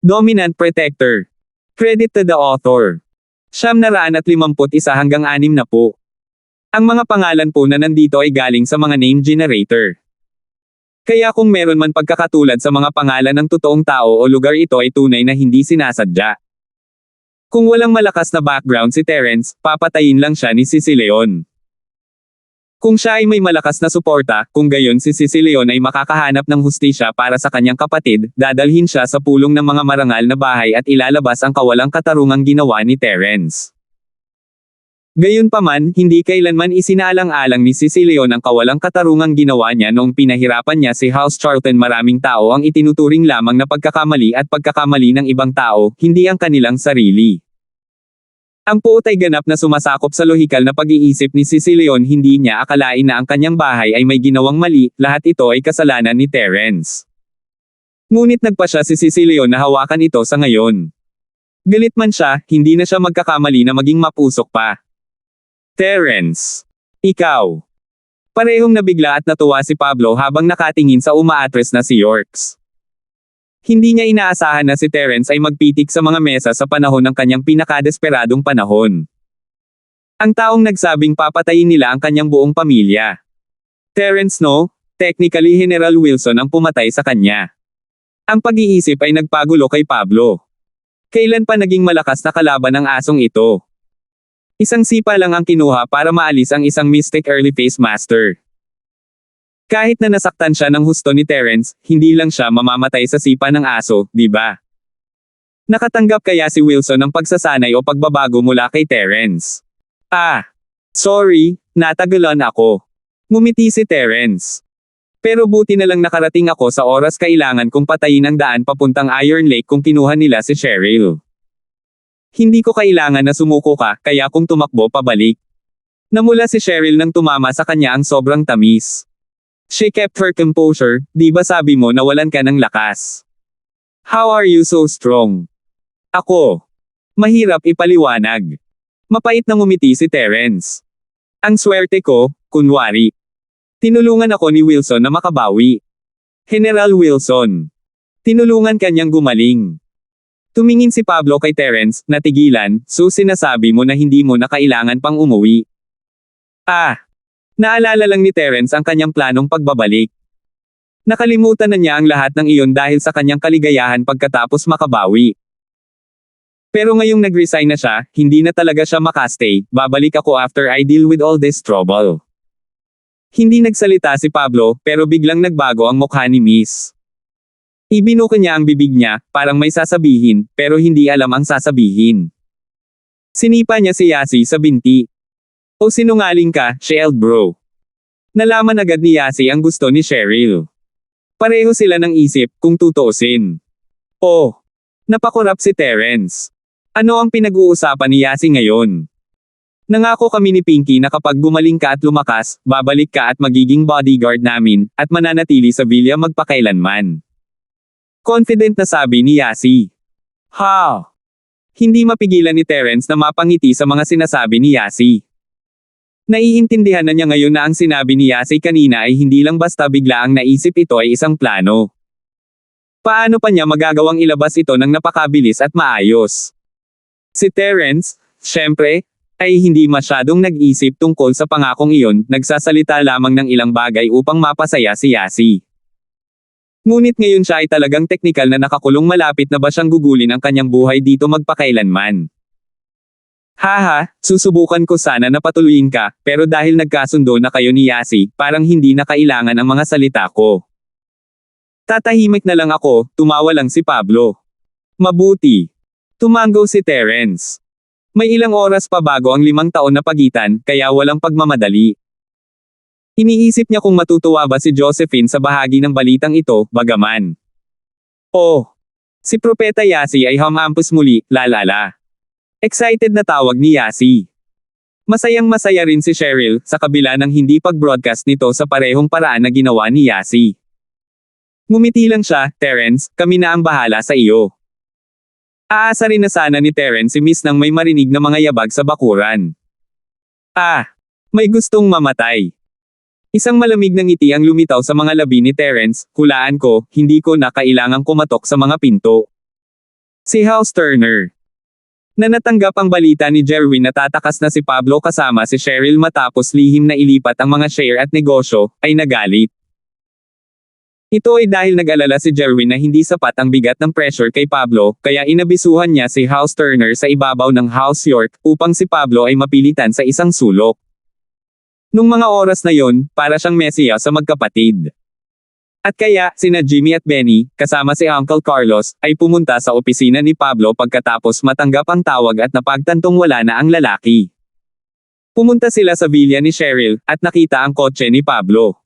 Dominant Protector. Credit to the author. 951 hanggang 60. Ang mga pangalan po na nandito ay galing sa mga name generator. Kaya kung meron man pagkakatulad sa mga pangalan ng totoong tao o lugar, ito ay tunay na hindi sinasadya. Kung walang malakas na background si Terence, papatayin lang siya ni Sisi Leon. Kung siya ay may malakas na suporta, kung gayon si Sisi Leon ay makakahanap ng hustisya para sa kanyang kapatid, dadalhin siya sa pulong ng mga marangal na bahay at ilalabas ang kawalang katarungang ginawa ni Terence. Gayunpaman, hindi kailanman isinaalang-alang ni Sisi Leon ang kawalang katarungang ginawa niya noong pinahirapan niya si House Charlton. Maraming tao ang itinuturing lamang na pagkakamali at pagkakamali ng ibang tao, hindi ang kanilang sarili. Ang puot ay ganap na sumasakop sa lohikal na pag-iisip ni Sisi Leon. Hindi niya akalain na ang kanyang bahay ay may ginawang mali, lahat ito ay kasalanan ni Terence. Ngunit nagpa siya si Sisi Leon na hawakan ito sa ngayon. Galit man siya, hindi na siya magkakamali na maging mapusok pa. Terence. Ikaw. Parehong nabigla at natuwa si Pablo habang nakatingin sa umaatres na si Yorks. Hindi niya inaasahan na si Terence ay magpitik sa mga mesa sa panahon ng kanyang pinakadesperadong panahon. Ang taong nagsabing papatayin nila ang kanyang buong pamilya. Terence no, technically General Wilson ang pumatay sa kanya. Ang pag-iisip ay nagpagulo kay Pablo. Kailan pa naging malakas na kalaban ang asong ito? Isang sipa lang ang kinuha para maalis ang isang Mystic Early Phase Master. Kahit na nasaktan siya ng husto ni Terence, hindi lang siya mamamatay sa sipa ng aso, di ba? Nakatanggap kaya si Wilson ng pagsasanay o pagbabago mula kay Terence? Sorry, natagalan ako. Ngumiti si Terence. Pero buti na lang nakarating ako sa oras kailangan kong patayin ang daan papuntang Iron Lake kung kinuha nila si Cheryl. Hindi ko kailangan na sumuko ka, kaya kung tumakbo pabalik. Namula si Cheryl nang tumama sa kanya ang sobrang tamis. She kept her composure, di ba sabi mo nawalan ka ng lakas? How are you so strong? Ako. Mahirap ipaliwanag. Mapait na ngumiti si Terence. Ang swerte ko, kunwari. Tinulungan ako ni Wilson na makabawi. General Wilson. Tinulungan kanyang gumaling. Tumingin si Pablo kay Terence, natigilan, so sinasabi mo na hindi mo na kailangan pang umuwi. Naalala lang ni Terence ang kanyang planong pagbabalik. Nakalimutan na niya ang lahat ng iyon dahil sa kanyang kaligayahan pagkatapos makabawi. Pero ngayong nag-resign na siya, hindi na talaga siya makastay, babalik ako after I deal with all this trouble. Hindi nagsalita si Pablo, pero biglang nagbago ang mukha ni Miss. Ibinuka niya ang bibig niya, parang may sasabihin, pero hindi alam ang sasabihin. Sinipa niya si Yasi sa binti. O sinungaling ka, Shield bro. Nalaman agad ni Yasi ang gusto ni Cheryl. Pareho sila ng isip, kung tutuusin. Napakurap si Terence. Ano ang pinag-uusapan ni Yasi ngayon? Nangako kami ni Pinky na kapag gumaling ka at lumakas, babalik ka at magiging bodyguard namin, at mananatili sa villa magpakailanman. Confident na sabi ni Yasi. Hindi mapigilan ni Terence na mapangiti sa mga sinasabi ni Yasi. Naiintindihan na niya ngayon na ang sinabi ni Yasi kanina ay hindi lang basta bigla ang naisip, ito ay isang plano. Paano pa niya magagawang ilabas ito ng napakabilis at maayos? Si Terence, syempre, ay hindi masyadong nag-isip tungkol sa pangakong iyon, nagsasalita lamang ng ilang bagay upang mapasaya si Yasi. Ngunit ngayon siya ay talagang teknikal na nakakulong, malapit na ba siyang gugulin ang kanyang buhay dito magpakailanman. Susubukan ko sana na patuloyin ka, pero dahil nagkasundo na kayo ni Yasi, parang hindi na kailangan ang mga salita ko. Tatahimik na lang ako, tumawa lang si Pablo. Mabuti. Tumanggo si Terence. May ilang oras pa bago ang 5 taon na pagitan, kaya walang pagmamadali. Iniisip niya kung matutuwa ba si Josephine sa bahagi ng balitang ito, bagaman. Si Propeta Yasi ay humampos muli, lalala. Excited na tawag ni Yasi. Masayang masaya rin si Cheryl, sa kabila ng hindi pag-broadcast nito sa parehong paraan na ginawa ni Yasi. Ngumiti lang siya, Terence, kami na ang bahala sa iyo. Aasa rin na sana ni Terence si Miss nang may marinig na mga yabag sa bakuran. May gustong mamatay. Isang malamig na ngiti ang lumitaw sa mga labi ni Terence, hulaan ko, hindi ko na kailangang kumatok sa mga pinto. Si House Turner. Na natanggap ang balita ni Jerwin na tatakas na si Pablo kasama si Cheryl matapos lihim na ilipat ang mga share at negosyo, ay nagalit. Ito ay dahil nag-alala si Jerwin na hindi sapat ang bigat ng pressure kay Pablo, kaya inabisuhan niya si House Turner sa ibabaw ng House York, upang si Pablo ay mapilitan sa isang sulok. Nung mga oras na yon, para siyang mesiya sa magkapatid. At kaya, sina Jimmy at Benny, kasama si Uncle Carlos, ay pumunta sa opisina ni Pablo pagkatapos matanggap ang tawag at napagtantong wala na ang lalaki. Pumunta sila sa villa ni Cheryl, at nakita ang kotse ni Pablo.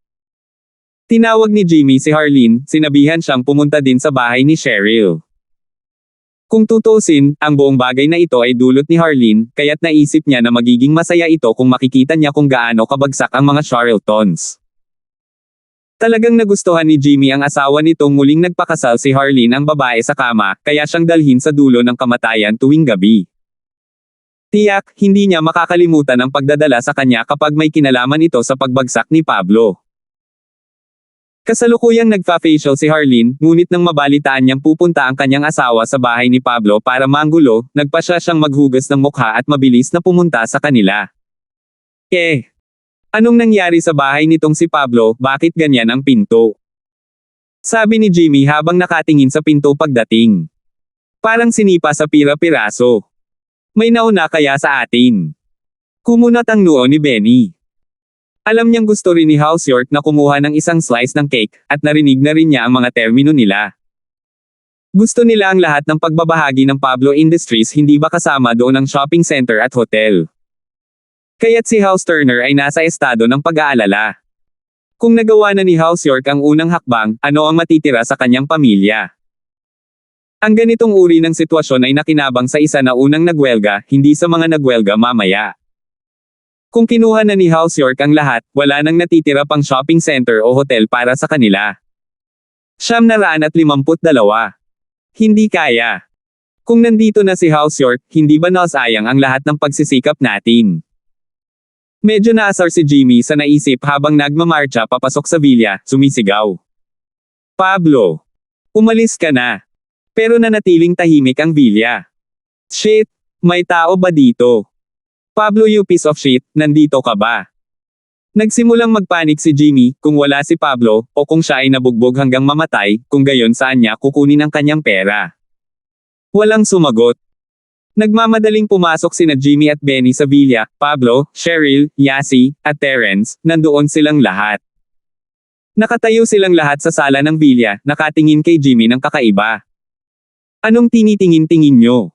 Tinawag ni Jimmy si Harleen, sinabihan siyang pumunta din sa bahay ni Cheryl. Kung tutusin, ang buong bagay na ito ay dulot ni Harleen, kaya't naisip niya na magiging masaya ito kung makikita niya kung gaano kabagsak ang mga Charltons. Talagang nagustuhan ni Jimmy ang asawa nitong muling nagpakasal si Harleen ang babae sa kama, kaya siyang dalhin sa dulo ng kamatayan tuwing gabi. Tiyak, hindi niya makakalimutan ang pagdadala sa kanya kapag may kinalaman ito sa pagbagsak ni Pablo. Kasalukuyang nagfa-facial si Harleen, ngunit nang mabalitaan niyang pupunta ang kanyang asawa sa bahay ni Pablo para manggulo, nagpasya siyang maghugas ng mukha at mabilis na pumunta sa kanila. Anong nangyari sa bahay nitong si Pablo, bakit ganyan ang pinto? Sabi ni Jimmy habang nakatingin sa pinto pagdating. Parang sinipa sa pira-piraso. May nauna kaya sa atin? Kumunat ang noo ni Benny. Alam niyang gusto rin ni House York na kumuha ng isang slice ng cake, at narinig na rin niya ang mga termino nila. Gusto nila ang lahat ng pagbabahagi ng Pablo Industries hindi ba kasama doon ang shopping center at hotel. Kaya't si House Turner ay nasa estado ng pag-aalala. Kung nagawa na ni House York ang unang hakbang, ano ang matitira sa kanyang pamilya? Ang ganitong uri ng sitwasyon ay nakinabang sa isa na unang nagwelga, hindi sa mga nagwelga mamaya. Kung kinuha na ni House York ang lahat, wala nang natitira pang shopping center o hotel para sa kanila. 752. Hindi kaya. Kung nandito na si House York, hindi ba nasayang ang lahat ng pagsisikap natin? Medyo naasar si Jimmy sa naisip habang nagmamarcha papasok sa villa, sumisigaw. Pablo! Umalis ka na! Pero nanatiling tahimik ang villa. Shit! May tao ba dito? Pablo, you piece of shit, nandito ka ba? Nagsimulang magpanik si Jimmy, kung wala si Pablo, o kung siya ay nabugbog hanggang mamatay, kung gayon saan niya kukunin ang kanyang pera. Walang sumagot. Nagmamadaling pumasok sina Jimmy at Benny sa villa, Pablo, Cheryl, Yasi, at Terence, nandoon silang lahat. Nakatayo silang lahat sa sala ng villa, nakatingin kay Jimmy ng kakaiba. Anong tinitingin-tingin nyo?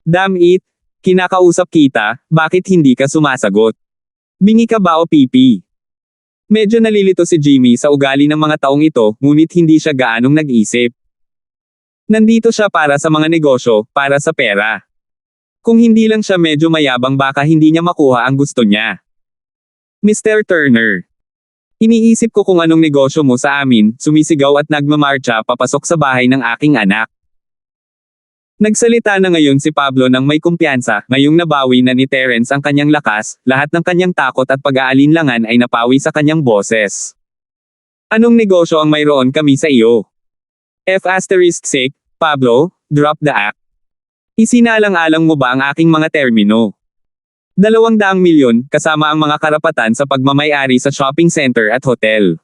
Damn it! Kinakausap kita, bakit hindi ka sumasagot? Bingi ka ba o pipi? Medyo nalilito si Jimmy sa ugali ng mga taong ito, ngunit hindi siya gaanong nag-isip. Nandito siya para sa mga negosyo, para sa pera. Kung hindi lang siya medyo mayabang baka hindi niya makuha ang gusto niya. Mr. Turner. Iniisip ko kung anong negosyo mo sa amin, sumisigaw at nagmamarcha papasok sa bahay ng aking anak. Nagsalita na ngayon si Pablo ng may kumpiyansa, ngayong nabawi na ni Terence ang kanyang lakas, lahat ng kanyang takot at pag-aalinlangan ay napawi sa kanyang boses. Anong negosyo ang mayroon kami sa iyo? F***, Pablo, drop the act. Isinalang-alang mo ba ang aking mga termino? 200 milyon, kasama ang mga karapatan sa pagmamay-ari sa shopping center at hotel.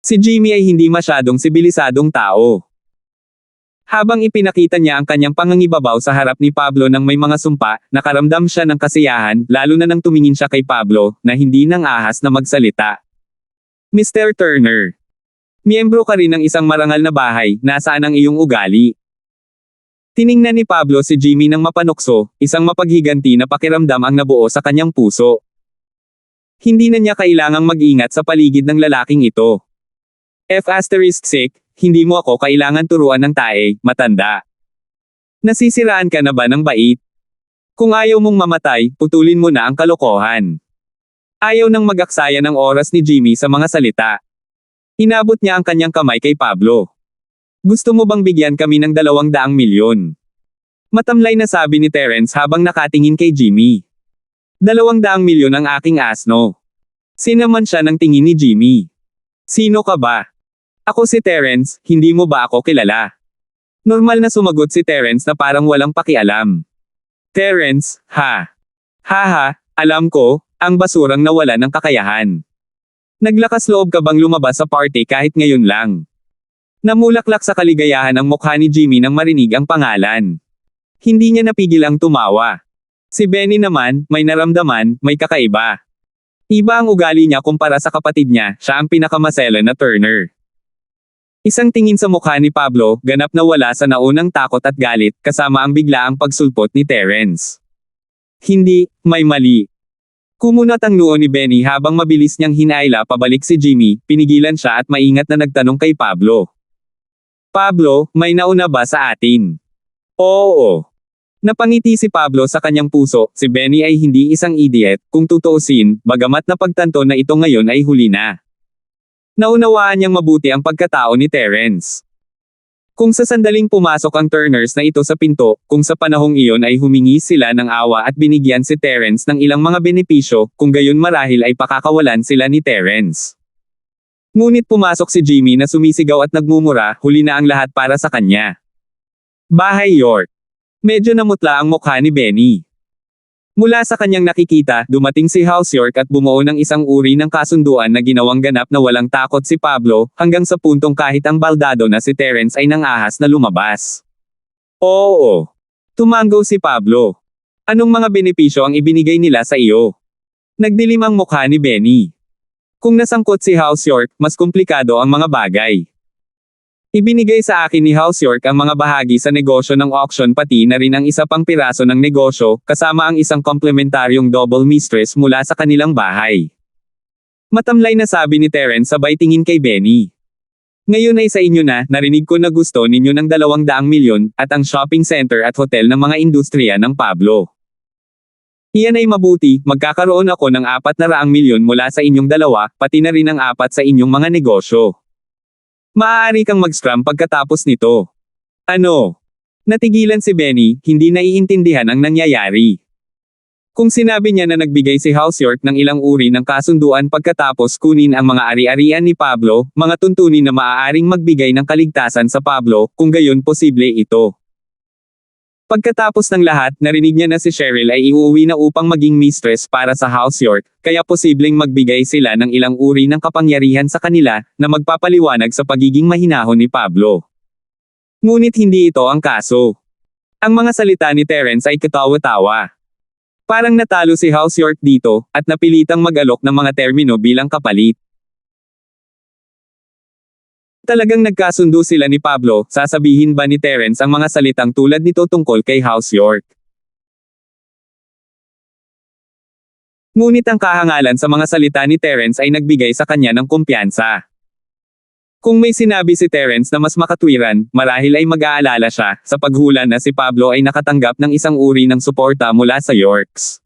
Si Jimmy ay hindi masyadong sibilisadong tao. Habang ipinakita niya ang kanyang pangangibabaw sa harap ni Pablo nang may mga sumpa, nakaramdam siya ng kasiyahan, lalo na nang tumingin siya kay Pablo, na hindi nang ahas na magsalita. Mr. Turner. Miyembro ka rin ng isang marangal na bahay, nasaan ang iyong ugali? Tiningnan ni Pablo si Jimmy ng mapanukso, isang mapaghiganti na pakiramdam ang nabuo sa kanyang puso. Hindi na niya kailangang mag-ingat sa paligid ng lalaking ito. F***, hindi mo ako kailangan turuan ng tae, matanda. Nasisiraan ka na ba ng bait? Kung ayaw mong mamatay, putulin mo na ang kalokohan. Ayaw nang mag-aksaya ng oras ni Jimmy sa mga salita. Inabot niya ang kanyang kamay kay Pablo. Gusto mo bang bigyan kami ng 200 milyon? Matamlay na sabi ni Terence habang nakatingin kay Jimmy. 200 milyon ang aking asno. Sinaman siya ng tingin ni Jimmy. Sino ka ba? Ako si Terence, hindi mo ba ako kilala? Normal na sumagot si Terence na parang walang pakialam. Terence, ha? Haha, alam ko, ang basurang nawala ng kakayahan. Naglakas loob ka bang lumabas sa party kahit ngayon lang? Namulaklak sa kaligayahan ang mukha ni Jimmy nang marinig ang pangalan. Hindi niya napigil ang tumawa. Si Benny naman, may naramdaman, may kakaiba. Iba ang ugali niya kumpara sa kapatid niya, siya ang pinakamasela na Turner. Isang tingin sa mukha ni Pablo, ganap na wala sa naunang takot at galit, kasama ang biglaang pagsulpot ni Terence. Hindi, may mali. Kumunat ang noo ni Benny habang mabilis niyang hinaila pabalik si Jimmy, pinigilan siya at maingat na nagtanong kay Pablo. Pablo, may nauna ba sa atin? Oo. Napangiti si Pablo sa kanyang puso, si Benny ay hindi isang idiot, kung tutuusin, bagamat napagtanto na ito ngayon ay huli na. Naunawaan niyang mabuti ang pagkatao ni Terence. Kung sa sandaling pumasok ang Turners na ito sa pinto, kung sa panahong iyon ay humingi sila ng awa at binigyan si Terence ng ilang mga benepisyo, kung gayon marahil ay pakakawalan sila ni Terence. Ngunit pumasok si Jimmy na sumisigaw at nagmumura, huli na ang lahat para sa kanya. Bahay York. Medyo namutla ang mukha ni Benny. Mula sa kanyang nakikita, dumating si House York at bumuo ng isang uri ng kasunduan na ginawang ganap na walang takot si Pablo, hanggang sa puntong kahit ang baldado na si Terence ay nangahas na lumabas. Oo. Tumanggo si Pablo. Anong mga benepisyo ang ibinigay nila sa iyo? Nagdilim ang mukha ni Benny. Kung nasangkot si House York, mas komplikado ang mga bagay. Ibinigay sa akin ni House York ang mga bahagi sa negosyo ng auction pati na rin ang isa pang piraso ng negosyo, kasama ang isang komplementaryong double mistress mula sa kanilang bahay. Matamlay na sabi ni Terence sabay tingin kay Benny. Ngayon ay sa inyo na, narinig ko na gusto ninyo ng 200 milyon, at ang shopping center at hotel ng mga industriya ng Pablo. Iyan ay mabuti, magkakaroon ako ng 400 milyon mula sa inyong dalawa, pati na rin ang 4 sa inyong mga negosyo. Maaari kang mag-scram pagkatapos nito. Ano? Natigilan si Benny, hindi naiintindihan ang nangyayari. Kung sinabi niya na nagbigay si House York ng ilang uri ng kasunduan pagkatapos kunin ang mga ari-arian ni Pablo, mga tuntunin na maaaring magbigay ng kaligtasan sa Pablo, kung gayon posible ito. Pagkatapos ng lahat, narinig niya na si Cheryl ay iuuwi na upang maging mistress para sa House York, kaya posibleng magbigay sila ng ilang uri ng kapangyarihan sa kanila, na magpapaliwanag sa pagiging mahinahon ni Pablo. Ngunit hindi ito ang kaso. Ang mga salita ni Terence ay katawa-tawa. Parang natalo si House York dito, at napilitang mag-alok ng mga termino bilang kapalit. Talagang nagkasundo sila ni Pablo, sasabihin ba ni Terence ang mga salitang tulad nito tungkol kay House York? Ngunit ang kahangalan sa mga salita ni Terence ay nagbigay sa kanya ng kumpiyansa. Kung may sinabi si Terence na mas makatwiran, marahil ay mag-aalala siya, sa paghula na si Pablo ay nakatanggap ng isang uri ng suporta mula sa Yorks.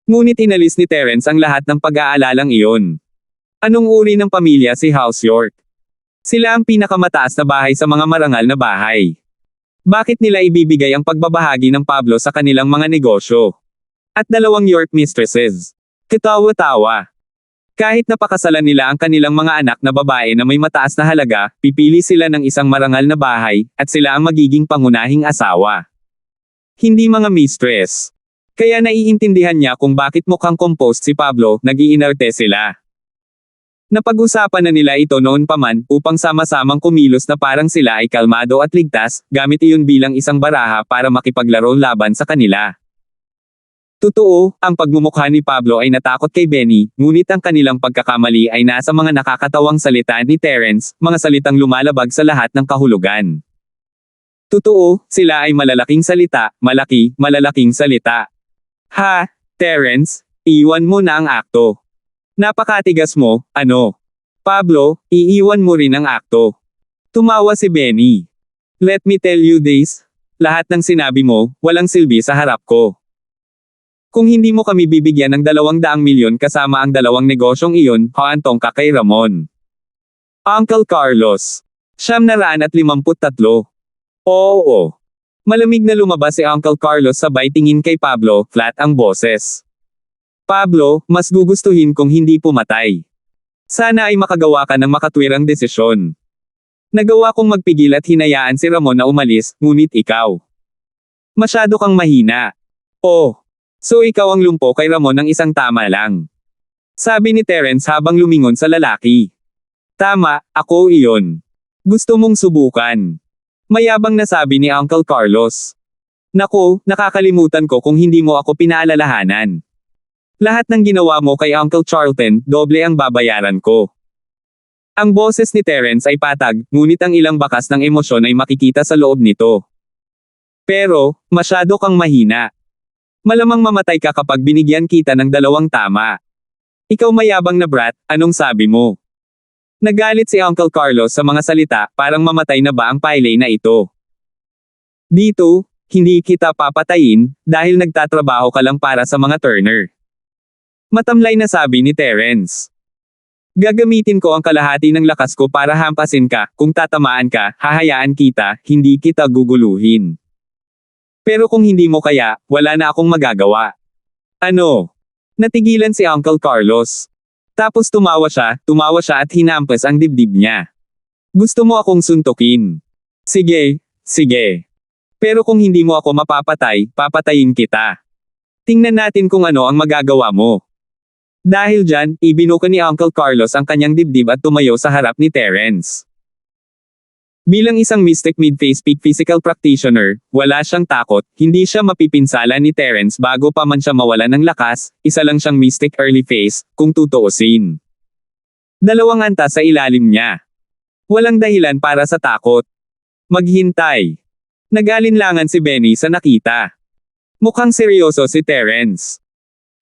Ngunit inalis ni Terence ang lahat ng pag-aalalang iyon. Anong uri ng pamilya si House York? Sila ang pinakamataas na bahay sa mga marangal na bahay. Bakit nila ibibigay ang pagbabahagi ng Pablo sa kanilang mga negosyo? At 2 York mistresses. Katawa-tawa. Kahit napakasalan nila ang kanilang mga anak na babae na may mataas na halaga, pipili sila ng isang marangal na bahay, at sila ang magiging pangunahing asawa. Hindi mga mistress. Kaya naiintindihan niya kung bakit mukhang composed si Pablo, nag-iinarte sila. Napag-usapan na nila ito noon pa man, upang sama-samang kumilos na parang sila ay kalmado at ligtas, gamit iyon bilang isang baraha para makipaglaro laban sa kanila. Totoo, ang pagmumukha ni Pablo ay natakot kay Benny, ngunit ang kanilang pagkakamali ay nasa mga nakakatawang salita ni Terence, mga salitang lumalabag sa lahat ng kahulugan. Totoo, sila ay malalaking salita, malalaking salita. Ha, Terence, iwan mo na ang akto. Napakatigas mo, ano? Pablo, iiwan mo rin ang akto. Tumawa si Benny. Let me tell you this. Lahat ng sinabi mo, walang silbi sa harap ko. Kung hindi mo kami bibigyan ng 200 milyon kasama ang 2 negosyong iyon, haantong ka kay Ramon. Uncle Carlos. 953. Oo. Malamig na lumabas si Uncle Carlos sabay tingin kay Pablo, flat ang boses. Pablo, mas gugustuhin kung hindi pumatay. Sana ay makagawa ka ng makatwirang desisyon. Nagawa kong magpigil at hinayaan si Ramon na umalis, ngunit ikaw. Masyado kang mahina. Oh. So ikaw ang lumpo kay Ramon ng isang tama lang. Sabi ni Terence habang lumingon sa lalaki. Tama, ako iyon. Gusto mong subukan. Mayabang na sabi ni Uncle Carlos. Naku, nakakalimutan ko kung hindi mo ako pinaalalahanan. Lahat ng ginawa mo kay Uncle Charlton, doble ang babayaran ko. Ang boses ni Terence ay patag, ngunit ang ilang bakas ng emosyon ay makikita sa loob nito. Pero, masyado kang mahina. Malamang mamatay ka kapag binigyan kita ng dalawang tama. Ikaw mayabang na brat, anong sabi mo? Nagalit si Uncle Carlos sa mga salita, parang mamatay na ba ang paylay na ito? Dito, hindi kita papatayin, dahil nagtatrabaho ka lang para sa mga Turner. Matamlay na sabi ni Terence. Gagamitin ko ang kalahati ng lakas ko para hampasin ka, kung tatamaan ka, hahayaan kita, hindi kita guguluhin. Pero kung hindi mo kaya, wala na akong magagawa. Ano? Natigilan si Uncle Carlos. Tapos tumawa siya at hinampas ang dibdib niya. Gusto mo akong suntukin? Sige, sige. Pero kung hindi mo ako mapapatay, papatayin kita. Tingnan natin kung ano ang magagawa mo. Dahil dyan, ibinuka ni Uncle Carlos ang kanyang dibdib at tumayo sa harap ni Terence. Bilang isang Mystic Mid-Phase Peak Physical Practitioner, wala siyang takot, hindi siya mapipinsala ni Terence bago pa man siya mawala ng lakas, isa lang siyang Mystic Early Phase, kung tutuusin. Dalawang antas sa ilalim niya. Walang dahilan para sa takot. Maghintay. Nag-alinlangan si Benny sa nakita. Mukhang seryoso si Terence.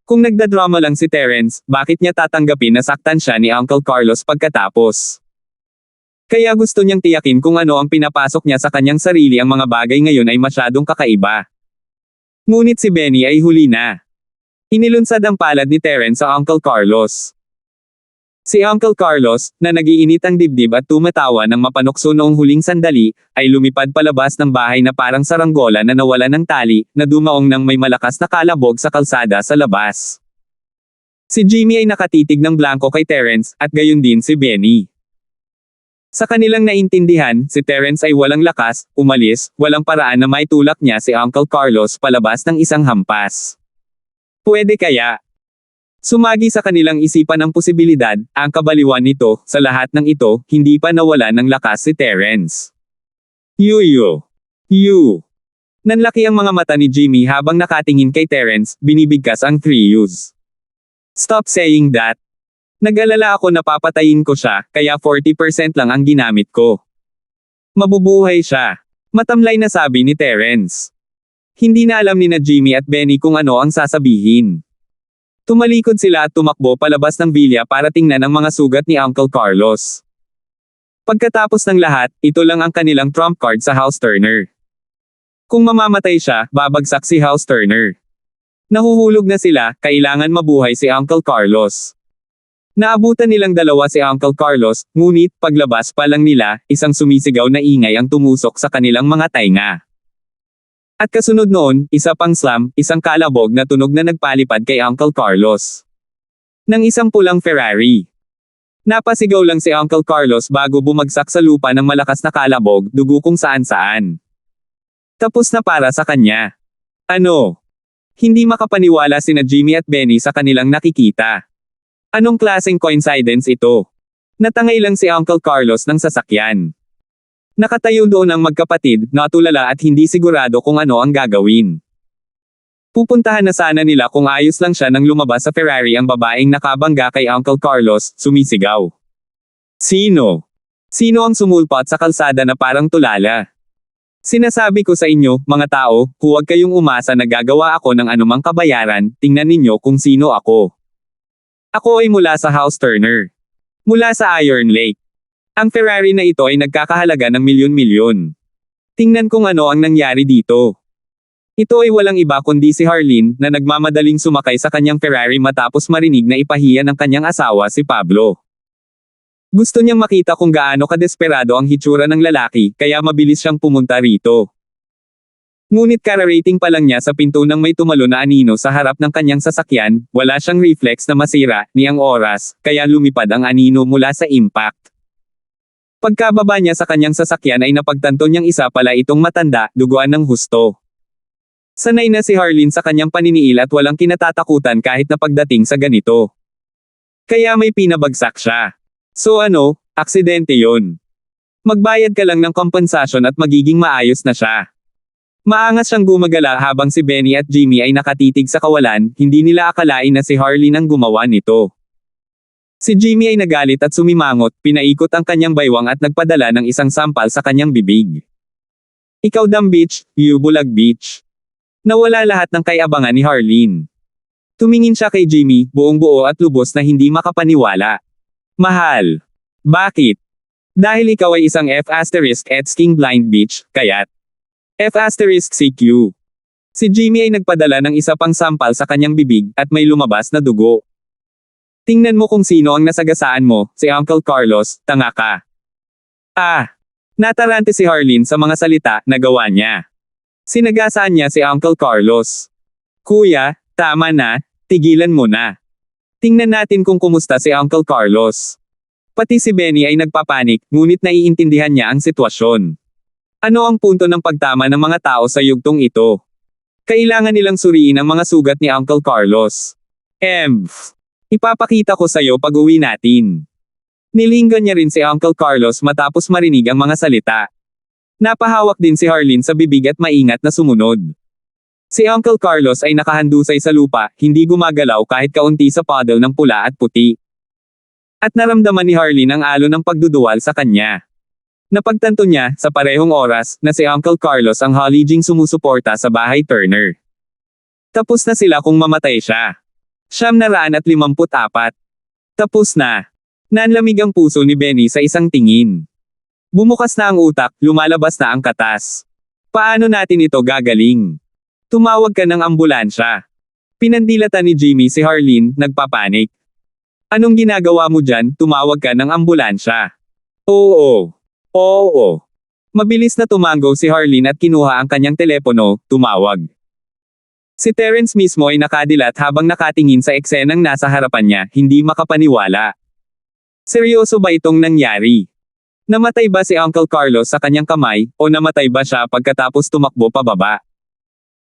Kung nagdadrama lang si Terence, bakit niya tatanggapin na saktan siya ni Uncle Carlos pagkatapos? Kaya gusto niyang tiyakin kung ano ang pinapasok niya sa kanyang sarili, ang mga bagay ngayon ay masyadong kakaiba. Ngunit si Benny ay huli na. Inilunsad ang palad ni Terence sa Uncle Carlos. Si Uncle Carlos, na nag-iinit ang dibdib at tumatawa ng mapanukso noong huling sandali, ay lumipad palabas ng bahay na parang saranggola na nawala ng tali, na dumaong ng may malakas na kalabog sa kalsada sa labas. Si Jimmy ay nakatitig ng blanko kay Terence, at gayon din si Benny. Sa kanilang naintindihan, si Terence ay walang lakas, umalis, walang paraan na maitulak niya si Uncle Carlos palabas ng isang hampas. Pwede kaya? Sumagi sa kanilang isipan ang posibilidad, ang kabaliwan nito, sa lahat ng ito, hindi pa nawala ng lakas si Terence. You. Nanlaki ang mga mata ni Jimmy habang nakatingin kay Terence, binibigkas ang 3 U's. Stop saying that. Nag-alala ako na papatayin ko siya, kaya 40% lang ang ginamit ko. Mabubuhay siya. Matamlay na sabi ni Terence. Hindi na alam ni na Jimmy at Benny kung ano ang sasabihin. Tumalikod sila at tumakbo palabas ng bilya para tingnan ang mga sugat ni Uncle Carlos. Pagkatapos ng lahat, ito lang ang kanilang trump card sa House Turner. Kung mamamatay siya, babagsak si House Turner. Nahuhulog na sila, kailangan mabuhay si Uncle Carlos. Naabutan nilang dalawa si Uncle Carlos, ngunit paglabas pa lang nila, isang sumisigaw na ingay ang tumusok sa kanilang mga tainga. At kasunod noon, isa pang slam, isang kalabog na tunog na nagpalipad kay Uncle Carlos. Nang isang pulang Ferrari. Napasigaw lang si Uncle Carlos bago bumagsak sa lupa ng malakas na kalabog, dugo kung saan-saan. Tapos na para sa kanya. Ano? Hindi makapaniwala sina Jimmy at Benny sa kanilang nakikita. Anong klaseng coincidence ito? Natangay lang si Uncle Carlos ng sasakyan. Nakatayo doon ang magkapatid, natulala at hindi sigurado kung ano ang gagawin. Pupuntahan na sana nila kung ayos lang siya nang lumabas sa Ferrari ang babaeng nakabangga kay Uncle Carlos, sumisigaw. Sino? Sino ang sumulpot sa kalsada na parang tulala? Sinasabi ko sa inyo, mga tao, huwag kayong umasa na gagawa ako ng anumang kabayaran, tingnan ninyo kung sino ako. Ako ay mula sa House Turner. Mula sa Iron Lake. Ang Ferrari na ito ay nagkakahalaga ng milyon-milyon. Tingnan kung ano ang nangyari dito. Ito ay walang iba kundi si Harleen, na nagmamadaling sumakay sa kanyang Ferrari matapos marinig na ipahiya ng kanyang asawa si Pablo. Gusto niyang makita kung gaano kadesperado ang hitsura ng lalaki, kaya mabilis siyang pumunta rito. Ngunit kararating pa lang niya sa pinto ng may tumalo na anino sa harap ng kanyang sasakyan, wala siyang reflex na masira, ni ang oras, kaya lumipad ang anino mula sa impact. Pagkababa niya sa kanyang sasakyan ay napagtanto niyang isa pala itong matanda, duguan ng husto. Sanay na si Harleen sa kanyang paniniil at walang kinatatakutan kahit na pagdating sa ganito. Kaya may pinabagsak siya. So ano, aksidente yon. Magbayad ka lang ng kompensasyon at magiging maayos na siya. Maangas siyang gumagala habang si Benny at Jimmy ay nakatitig sa kawalan, hindi nila akalain na si Harleen ang gumawa nito. Si Jimmy ay nagalit at sumimangot, pinaikot ang kanyang baywang at nagpadala ng isang sampal sa kanyang bibig. Ikaw dumb bitch, you bulag bitch. Nawala lahat ng kay-abangan ni Harleen. Tumingin siya kay Jimmy, buong-buo at lubos na hindi makapaniwala. Mahal. Bakit? Dahil ikaw ay isang F***king blind bitch, kaya't F***CQ. Si Jimmy ay nagpadala ng isa pang sampal sa kanyang bibig at may lumabas na dugo. Tingnan mo kung sino ang nasagasaan mo, si Uncle Carlos, tanga ka. Natarante si Harleen sa mga salita na gawa niya. Sinagasaan niya si Uncle Carlos. Kuya, tama na, tigilan mo na. Tingnan natin kung kumusta si Uncle Carlos. Pati si Benny ay nagpapanik, ngunit naiintindihan niya ang sitwasyon. Ano ang punto ng pagtama ng mga tao sa yugtong ito? Kailangan nilang suriin ang mga sugat ni Uncle Carlos. Ipapakita ko sa'yo pag uwi natin. Nilinggan niya rin si Uncle Carlos matapos marinig ang mga salita. Napahawak din si Harleen sa bibig at maingat na sumunod. Si Uncle Carlos ay nakahandusay sa lupa, hindi gumagalaw kahit kaunti sa puddle ng pula at puti. At naramdaman ni Harleen ang alon ng pagduduwal sa kanya. Napagtanto niya, sa parehong oras, na si Uncle Carlos ang haliging sumusuporta sa bahay Turner. Tapos na sila kung mamatay siya. 954. Tapos na. Nanlamig ang puso ni Benny sa isang tingin. Bumukas na ang utak, lumalabas na ang katas. Paano natin ito gagaling? Tumawag ka ng ambulansya. Pinandilatan ni Jimmy si Harleen, nagpapanik. Anong ginagawa mo dyan? Tumawag ka ng ambulansya. Oo. Mabilis na tumango si Harleen at kinuha ang kanyang telepono, tumawag. Si Terence mismo ay nakadilat habang nakatingin sa eksenang nasa harapan niya, hindi makapaniwala. Seryoso ba itong nangyari? Namatay ba si Uncle Carlos sa kanyang kamay, o namatay ba siya pagkatapos tumakbo pababa?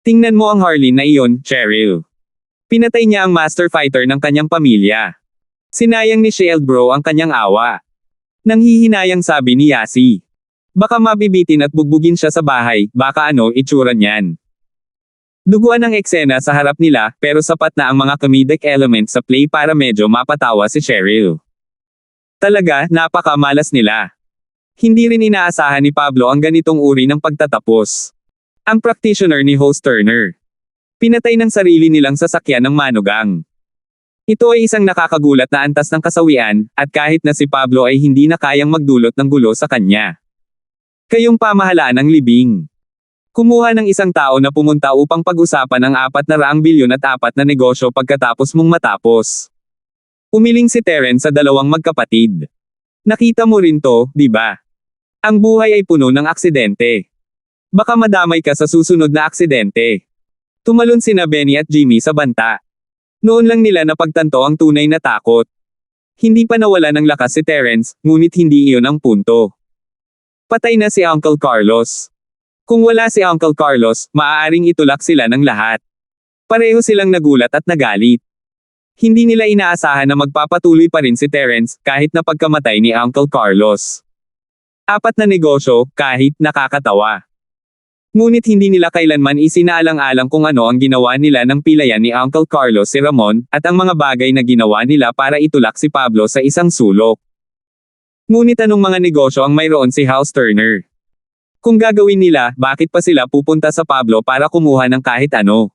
Tingnan mo ang Harleen na iyon, Cheryl. Pinatay niya ang master fighter ng kanyang pamilya. Sinayang ni Shield bro ang kanyang awa. Nanghihinayang sabi ni Yasi. Baka mabibitin at bugbugin siya sa bahay, baka ano itsura niyan. Duguan ang eksena sa harap nila, pero sapat na ang mga comedic elements sa play para medyo mapatawa si Cheryl. Talaga, napakamalas nila. Hindi rin inaasahan ni Pablo ang ganitong uri ng pagtatapos. Ang practitioner ni Host Turner. Pinatay ng sarili nilang sasakyan ng manugang. Ito ay isang nakakagulat na antas ng kasawian, at kahit na si Pablo ay hindi na kayang magdulot ng gulo sa kanya. Kayong pamahalaan ng libing. Kumuha ng isang tao na pumunta upang pag-usapan ang 400 bilyon at 4 na negosyo pagkatapos mong matapos. Umiling si Terence sa dalawang magkapatid. Nakita mo rin to, di ba? Ang buhay ay puno ng aksidente. Baka madamay ka sa susunod na aksidente. Tumalon sina Benny at Jimmy sa banta. Noon lang nila napagtanto ang tunay na takot. Hindi pa nawala ng lakas si Terence, ngunit hindi iyon ang punto. Patay na si Uncle Carlos. Kung wala si Uncle Carlos, maaaring itulak sila ng lahat. Pareho silang nagulat at nagalit. Hindi nila inaasahan na magpapatuloy pa rin si Terence, kahit na pagkamatay ni Uncle Carlos. 4 na negosyo, kahit nakakatawa. Ngunit hindi nila kailanman isinaalang-alang kung ano ang ginawa nila ng pilayan ni Uncle Carlos si Ramon, at ang mga bagay na ginawa nila para itulak si Pablo sa isang sulok. Ngunit anong mga negosyo ang mayroon si House Turner? Kung gagawin nila, bakit pa sila pupunta sa Pablo para kumuha ng kahit ano?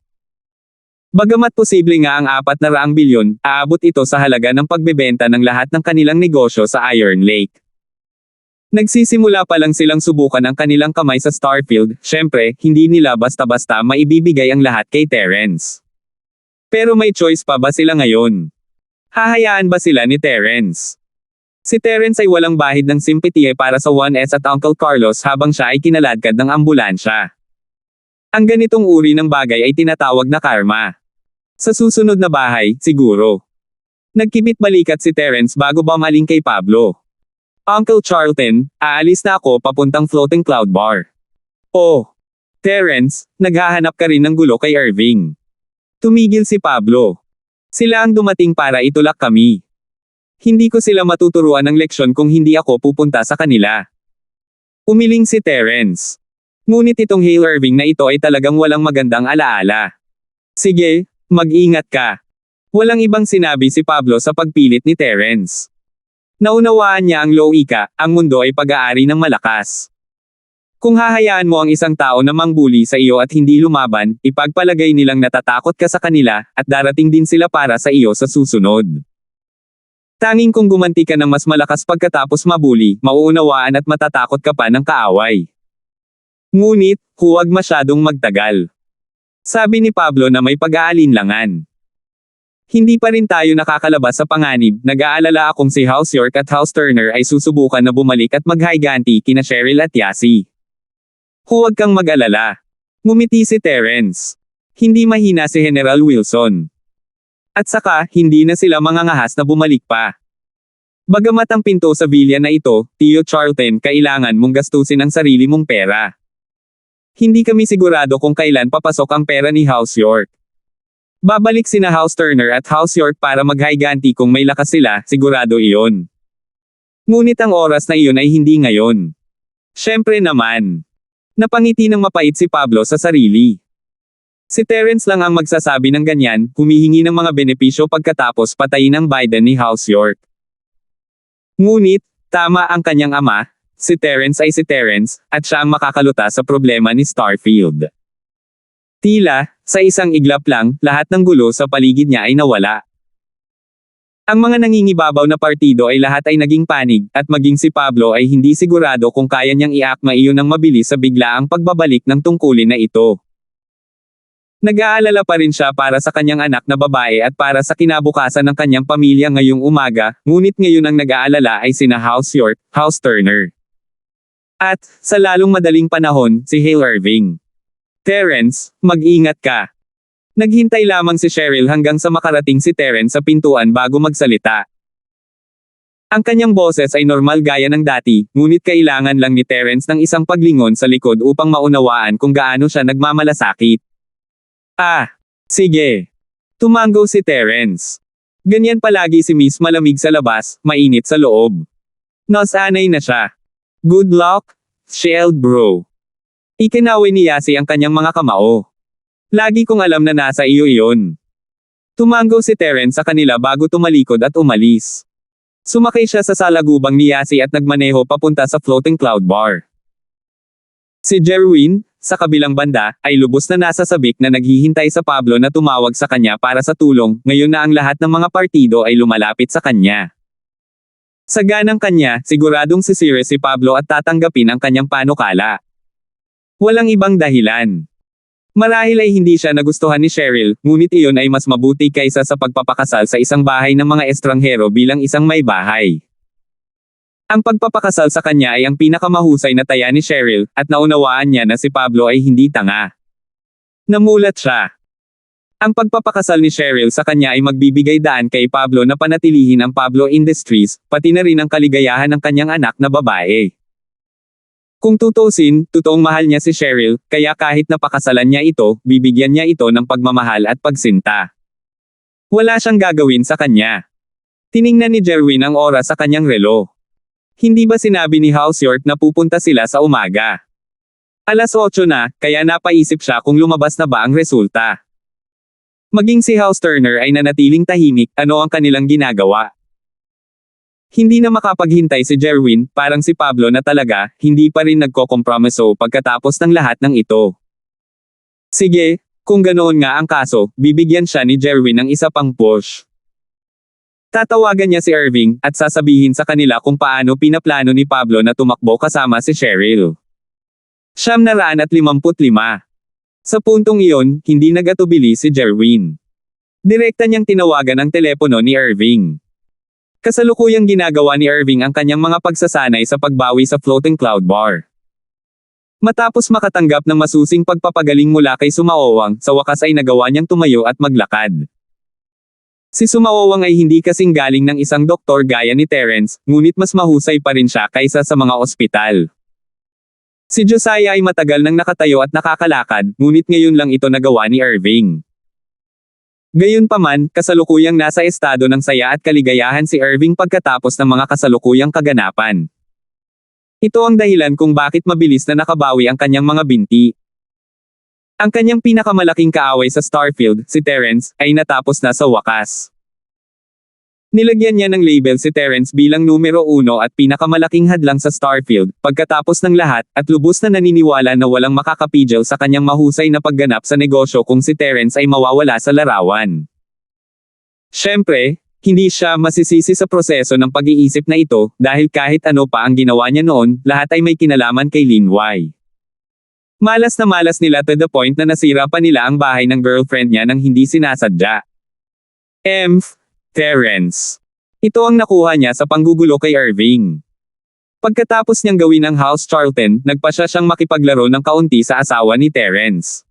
Bagamat posible nga ang 400 bilyon, aabot ito sa halaga ng pagbebenta ng lahat ng kanilang negosyo sa Iron Lake. Nagsisimula pa lang silang subukan ang kanilang kamay sa Starfield, syempre, hindi nila basta-basta maibibigay ang lahat kay Terence. Pero may choice pa ba sila ngayon? Hahayaan ba sila ni Terence? Si Terence ay walang bahid ng simpatiye para sa 1S at Uncle Carlos habang siya ay kinaladkad ng ambulansya. Ang ganitong uri ng bagay ay tinatawag na karma. Sa susunod na bahay, siguro. Nagkibit balikat si Terence bago bumaling kay Pablo. Uncle Charlton, aalis na ako papuntang Floating Cloud Bar. Oh, Terence, naghahanap ka rin ng gulo kay Irving. Tumigil si Pablo. Sila ang dumating para itulak kami. Hindi ko sila matuturuan ng leksyon kung hindi ako pupunta sa kanila. Umiling si Terence. Ngunit itong Hale Irving na ito ay talagang walang magandang alaala. Sige, mag-ingat ka. Walang ibang sinabi si Pablo sa pagpilit ni Terence. Naunawaan niya ang loika, ang mundo ay pag-aari ng malakas. Kung hahayaan mo ang isang tao na mangbuli sa iyo at hindi lumaban, ipagpalagay nilang natatakot ka sa kanila, at darating din sila para sa iyo sa susunod. Tanging kung gumanti ka ng mas malakas pagkatapos mabuli, mauunawaan at matatakot ka pa ng kaaway. Ngunit, huwag masyadong magtagal. Sabi ni Pablo na may pag-aalinlangan. Hindi pa rin tayo nakakalabas sa panganib, nag-aalala akong si House York at House Turner ay susubukan na bumalik at maghayganti kina Cheryl at Yasi. Huwag kang mag-alala. Ngumiti si Terence. Hindi mahina si General Wilson. At saka, hindi na sila mangangahas na bumalik pa. Bagamat ang pinto sa villa na ito, Tio Charlton, kailangan mong gastusin ang sarili mong pera. Hindi kami sigurado kung kailan papasok ang pera ni House York. Babalik sina House Turner at House York para maghayganti kung may lakas sila, sigurado iyon. Ngunit ang oras na iyon ay hindi ngayon. Siyempre naman. Napangiti ng mapait si Pablo sa sarili. Si Terence lang ang magsasabi ng ganyan, humihingi ng mga benepisyo pagkatapos patayin ang Biden ni House York. Ngunit, tama ang kanyang ama, si Terence ay si Terence, at siya ang makakaluta sa problema ni Starfield. Tila, sa isang iglap lang, lahat ng gulo sa paligid niya ay nawala. Ang mga nangingibabaw na partido ay lahat ay naging panig, at maging si Pablo ay hindi sigurado kung kaya niyang iakma iyon ng mabilis sa biglaang pagbabalik ng tungkulin na ito. Nag-aalala pa rin siya para sa kanyang anak na babae at para sa kinabukasan ng kanyang pamilya ngayong umaga, ngunit ngayon ang nag-aalala ay sina House York, House Turner. At, sa lalong madaling panahon, si Hale Irving. Terence, mag-ingat ka. Naghintay lamang si Cheryl hanggang sa makarating si Terence sa pintuan bago magsalita. Ang kanyang boses ay normal gaya ng dati, ngunit kailangan lang ni Terence ng isang paglingon sa likod upang maunawaan kung gaano siya nagmamalasakit. Ah, sige. Tumango si Terence. Ganyan palagi si Miss malamig sa labas, mainit sa loob. Nasanay na siya. Good luck, Shield bro. Ikinaway ni Yasi ang kanyang mga kamao. Lagi kong alam na nasa iyo iyon. Tumango si Terence sa kanila bago tumalikod at umalis. Sumakay siya sa salagubang ni Yasi at nagmaneho papunta sa Floating Cloud Bar. Si Jerwin, sa kabilang banda, ay lubos na nasa sabik na naghihintay sa Pablo na tumawag sa kanya para sa tulong, ngayon na ang lahat ng mga partido ay lumalapit sa kanya. Sa ganang kanya, siguradong sisire si Pablo at tatanggapin ang kanyang panukala. Walang ibang dahilan. Marahil ay hindi siya nagustuhan ni Cheryl, ngunit iyon ay mas mabuti kaysa sa pagpapakasal sa isang bahay ng mga estranghero bilang isang may bahay. Ang pagpapakasal sa kanya ay ang pinakamahusay na taya ni Cheryl, at naunawaan niya na si Pablo ay hindi tanga. Namulat siya. Ang pagpapakasal ni Cheryl sa kanya ay magbibigay daan kay Pablo na panatilihin ang Pablo Industries, pati na rin ang kaligayahan ng kanyang anak na babae. Kung tutusin, totoong mahal niya si Cheryl, kaya kahit napakasalan niya ito, bibigyan niya ito ng pagmamahal at pagsinta. Wala siyang gagawin sa kanya. Tiningnan ni Jerwin ang oras sa kanyang relo. Hindi ba sinabi ni House York na pupunta sila sa umaga? 8:00 na, kaya napaisip siya kung lumabas na ba ang resulta. Maging si House Turner ay nanatiling tahimik, ano ang kanilang ginagawa? Hindi na makapaghintay si Jerwin, parang si Pablo na talaga, hindi pa rin nagkokompromiso pagkatapos ng lahat ng ito. Sige, kung ganoon nga ang kaso, bibigyan siya ni Jerwin ng isa pang push. Tatawagan niya si Irving, at sasabihin sa kanila kung paano pinaplano ni Pablo na tumakbo kasama si Cheryl. 955. Sa puntong iyon, hindi nagatubili si Jerwin. Direkta niyang tinawagan ang telepono ni Irving. Kasalukuyang ginagawa ni Irving ang kanyang mga pagsasanay sa pagbawi sa Floating Cloud Bar. Matapos makatanggap ng masusing pagpapagaling mula kay Sumaowang, sa wakas ay nagawa niyang tumayo at maglakad. Si Sumawawang ay hindi kasing galing ng isang doktor gaya ni Terence, ngunit mas mahusay pa rin siya kaysa sa mga ospital. Si Josiah ay matagal nang nakatayo at nakakalakad, ngunit ngayon lang ito nagawa ni Irving. Gayunpaman, kasalukuyang nasa estado ng saya at kaligayahan si Irving pagkatapos ng mga kasalukuyang kaganapan. Ito ang dahilan kung bakit mabilis na nakabawi ang kanyang mga binti. Ang kanyang pinakamalaking kaaway sa Starfield, si Terence, ay natapos na sa wakas. Nilagyan niya ng label si Terence bilang numero 1 at pinakamalaking hadlang sa Starfield, pagkatapos ng lahat, at lubos na naniniwala na walang makakapigil sa kanyang mahusay na pagganap sa negosyo kung si Terence ay mawawala sa larawan. Siyempre, hindi siya masisisi sa proseso ng pag-iisip na ito, dahil kahit ano pa ang ginawa niya noon, lahat ay may kinalaman kay Lin Wei. Malas na malas nila to the point na nasira pa nila ang bahay ng girlfriend niya nang hindi sinasadya. Terence. Ito ang nakuha niya sa panggugulo kay Irving. Pagkatapos niyang gawin ang House Charlton, nagpasya siyang makipaglaro ng kaunti sa asawa ni Terence.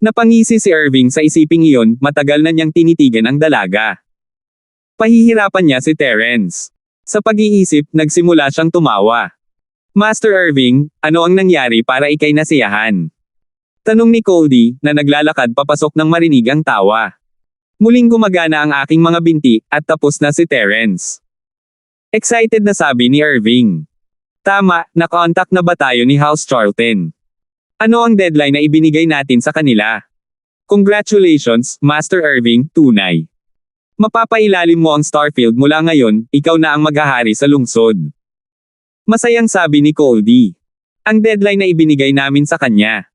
Napangisi si Irving sa isiping iyon, matagal na niyang tinitigan ang dalaga. Pahihirapan niya si Terence. Sa pag-iisip, nagsimula siyang tumawa. Master Irving, ano ang nangyari para ikay nasiyahan? Tanong ni Goldie, na naglalakad papasok nang marinig ang tawa. Muling gumagana ang aking mga binti, at tapos na si Terence. Excited na sabi ni Irving. Tama, naka-contact na ba tayo ni House Charlton? Ano ang deadline na ibinigay natin sa kanila? Congratulations, Master Irving, tunay. Mapapailalim mo ang Starfield mula ngayon, ikaw na ang maghahari sa lungsod. Masayang sabi ni Goldie. Ang deadline na ibinigay namin sa kanya.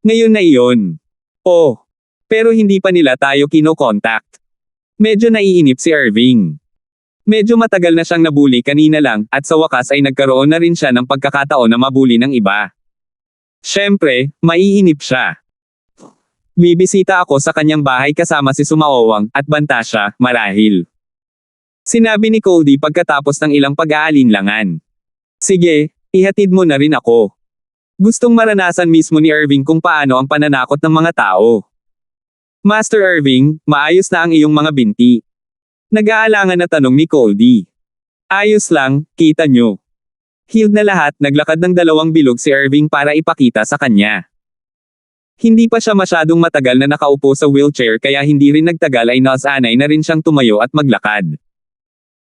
Ngayon na iyon. Oh. Pero hindi pa nila tayo kino-contact. Medyo naiinip si Irving. Medyo matagal na siyang nabuli kanina lang, at sa wakas ay nagkaroon na rin siya ng pagkakataon na mabuli ng iba. Siyempre, maiinip siya. Bibisita ako sa kanyang bahay kasama si Sumawawang, at banta siya, marahil. Sinabi ni Goldie pagkatapos ng ilang pag-aalinlangan. Sige, ihatid mo na rin ako. Gustong maranasan mismo ni Irving kung paano ang pananakot ng mga tao. Master Irving, maayos na ang iyong mga binti. Nag-aalangan na tanong ni Goldie. Ayos lang, kita nyo. Healed na lahat, naglakad ng 2 bilog si Irving para ipakita sa kanya. Hindi pa siya masyadong matagal na nakaupo sa wheelchair kaya hindi rin nagtagal ay nasanay na rin siyang tumayo at maglakad.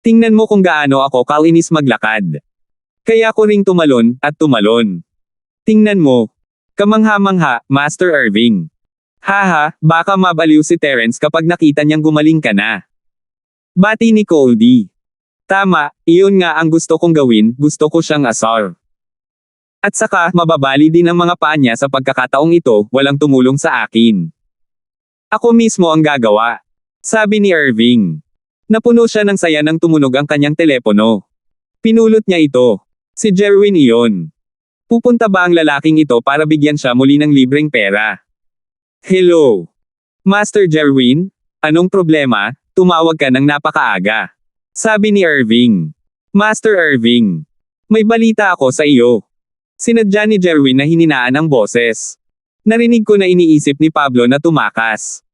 Tingnan mo kung gaano ako kainis maglakad. Kaya ko ring tumalon, at tumalon. Tingnan mo. Kamangha-mangha, Master Irving. Haha, baka mabaliw si Terence kapag nakita niyang gumaling ka na. Bati ni Goldie. Tama, iyon nga ang gusto kong gawin, gusto ko siyang asar. At saka, mababali din ang mga paa niya sa pagkakataong ito, walang tumulong sa akin. Ako mismo ang gagawa. Sabi ni Irving. Napuno siya ng saya nang tumunog ang kanyang telepono. Pinulot niya ito. Si Jerwin iyon. Pupunta ba ang lalaking ito para bigyan siya muli ng libreng pera? Hello. Master Jerwin? Anong problema? Tumawag ka ng napakaaga. Sabi ni Irving. Master Irving. May balita ako sa iyo. Sinadya ni Jerwin na hininaan ang boses. Narinig ko na iniisip ni Pablo na tumakas.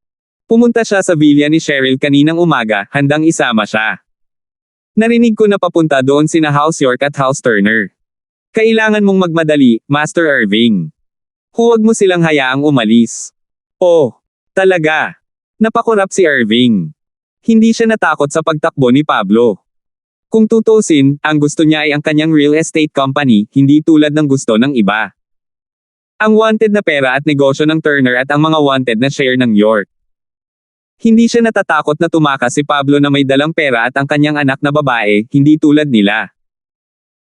Pumunta siya sa villa ni Cheryl kaninang umaga, handang isama siya. Narinig ko na papunta doon sina House York at House Turner. Kailangan mong magmadali, Master Irving. Huwag mo silang hayaang umalis. Oh, talaga. Napakurap si Irving. Hindi siya natakot sa pagtakbo ni Pablo. Kung tutusin, ang gusto niya ay ang kanyang real estate company, hindi tulad ng gusto ng iba. Ang wanted na pera at negosyo ng Turner at ang mga wanted na share ng York. Hindi siya natatakot na tumakas si Pablo na may dalang pera at ang kanyang anak na babae, hindi tulad nila.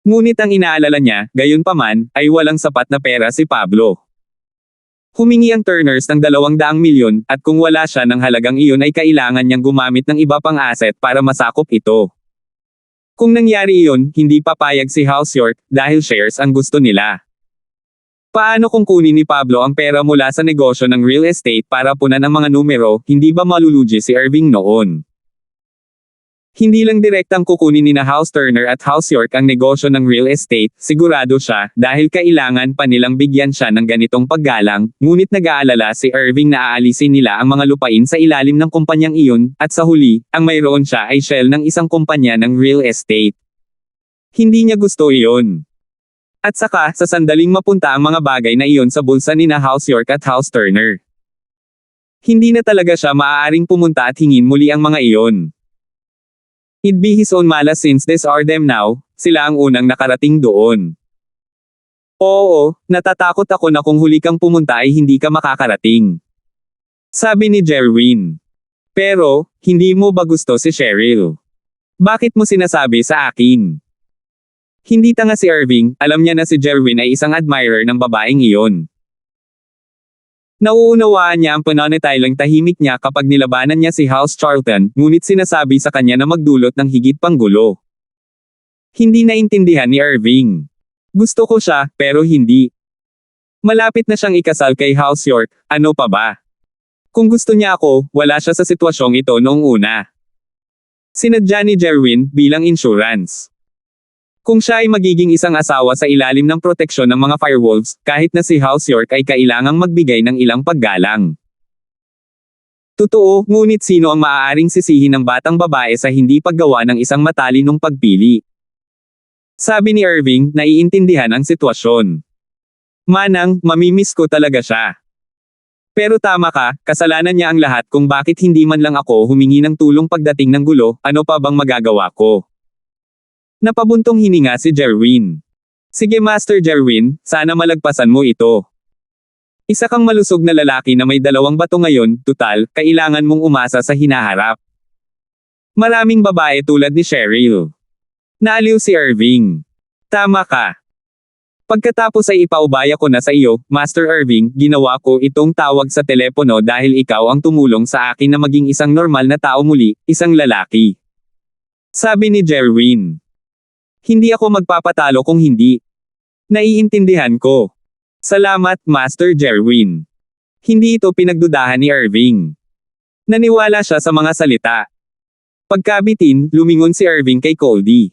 Ngunit ang inaalala niya, gayunpaman, ay walang sapat na pera si Pablo. Humingi ang Turners ng 200 milyon, at kung wala siya ng halagang iyon ay kailangan niyang gumamit ng iba pang asset para masakop ito. Kung nangyari iyon, hindi papayag si House York, dahil shares ang gusto nila. Paano kung kunin ni Pablo ang pera mula sa negosyo ng real estate para punan ang mga numero, hindi ba malulugi si Irving noon? Hindi lang direktang kukunin nina House Turner at House York ang negosyo ng real estate, sigurado siya, dahil kailangan pa nilang bigyan siya ng ganitong paggalang, ngunit nag-aalala si Irving na aalisin nila ang mga lupain sa ilalim ng kumpanyang iyon, at sa huli, ang mayroon siya ay shell ng isang kumpanya ng real estate. Hindi niya gusto iyon. At saka, sa sandaling mapunta ang mga bagay na iyon sa bulsa nina House York at House Turner. Hindi na talaga siya maaaring pumunta at hingin muli ang mga iyon. It'd be his own malas since these are them now, sila ang unang nakarating doon. Oo, natatakot ako na kung huli kang pumunta ay hindi ka makakarating. Sabi ni Jerwin. Pero, hindi mo ba gusto si Cheryl? Bakit mo sinasabi sa akin? Hindi tanga si Irving, alam niya na si Jerwin ay isang admirer ng babaeng iyon. Nauunawaan niya ang pananatiling tahimik niya kapag nilabanan niya si House Charlton, ngunit sinasabi sa kanya na magdulot ng higit pang gulo. Hindi naintindihan ni Irving. Gusto ko siya, pero hindi. Malapit na siyang ikasal kay House York, ano pa ba? Kung gusto niya ako, wala siya sa sitwasyong ito noong una. Sinadya ni Jerwin bilang insurance. Kung siya ay magiging isang asawa sa ilalim ng proteksyon ng mga firewolves, kahit na si House York ay kailangang magbigay ng ilang paggalang. Totoo, ngunit sino ang maaaring sisihin ng batang babae sa hindi paggawa ng isang matalinong pagpili? Sabi ni Irving, naiintindihan ang sitwasyon. Manang, mamimiss ko talaga siya. Pero tama ka, kasalanan niya ang lahat kung bakit hindi man lang ako humingi ng tulong pagdating ng gulo, ano pa bang magagawa ko? Napabuntong hininga si Jerwin. Sige Master Jerwin, sana malagpasan mo ito. Isa kang malusog na lalaki na may 2 bato ngayon, tutal, kailangan mong umasa sa hinaharap. Maraming babae tulad ni Cheryl. Naaliw si Irving. Tama ka. Pagkatapos ay ipaubaya ko na sa iyo, Master Irving, ginawa ko itong tawag sa telepono dahil ikaw ang tumulong sa akin na maging isang normal na tao muli, isang lalaki. Sabi ni Jerwin. Hindi ako magpapatalo kung hindi. Naiintindihan ko. Salamat, Master Jerwin. Hindi ito pinagdudahan ni Irving. Naniwala siya sa mga salita. Pagkabitin, lumingon si Irving kay Coldy.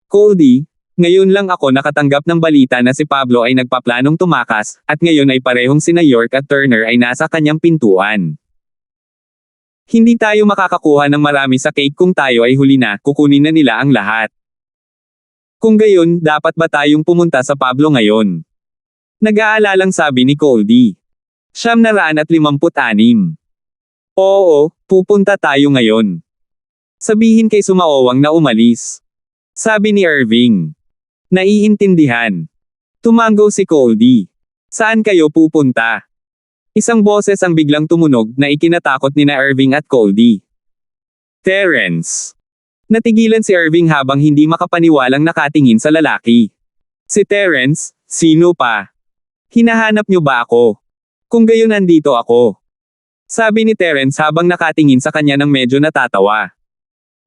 Coldy, ngayon lang ako nakatanggap ng balita na si Pablo ay nagpaplanong tumakas, at ngayon ay parehong sina York at Turner ay nasa kanyang pintuan. Hindi tayo makakakuha ng marami sa cake kung tayo ay huli na, kukunin na nila ang lahat. Kung gayon, dapat ba tayong pumunta sa Pablo ngayon? Nag-aalalang sabi ni Coldy. 956. Oo, pupunta tayo ngayon. Sabihin kay Sumaowang na umalis. Sabi ni Irving. Naiintindihan. Tumango si Coldy. Saan kayo pupunta? Isang boses ang biglang tumunog na ikinatakot nina Irving at Coldy. Terence. Natigilan si Irving habang hindi makapaniwalang nakatingin sa lalaki. Si Terence, sino pa? Hinahanap niyo ba ako? Kung gayon nandito ako. Sabi ni Terence habang nakatingin sa kanya ng medyo natatawa.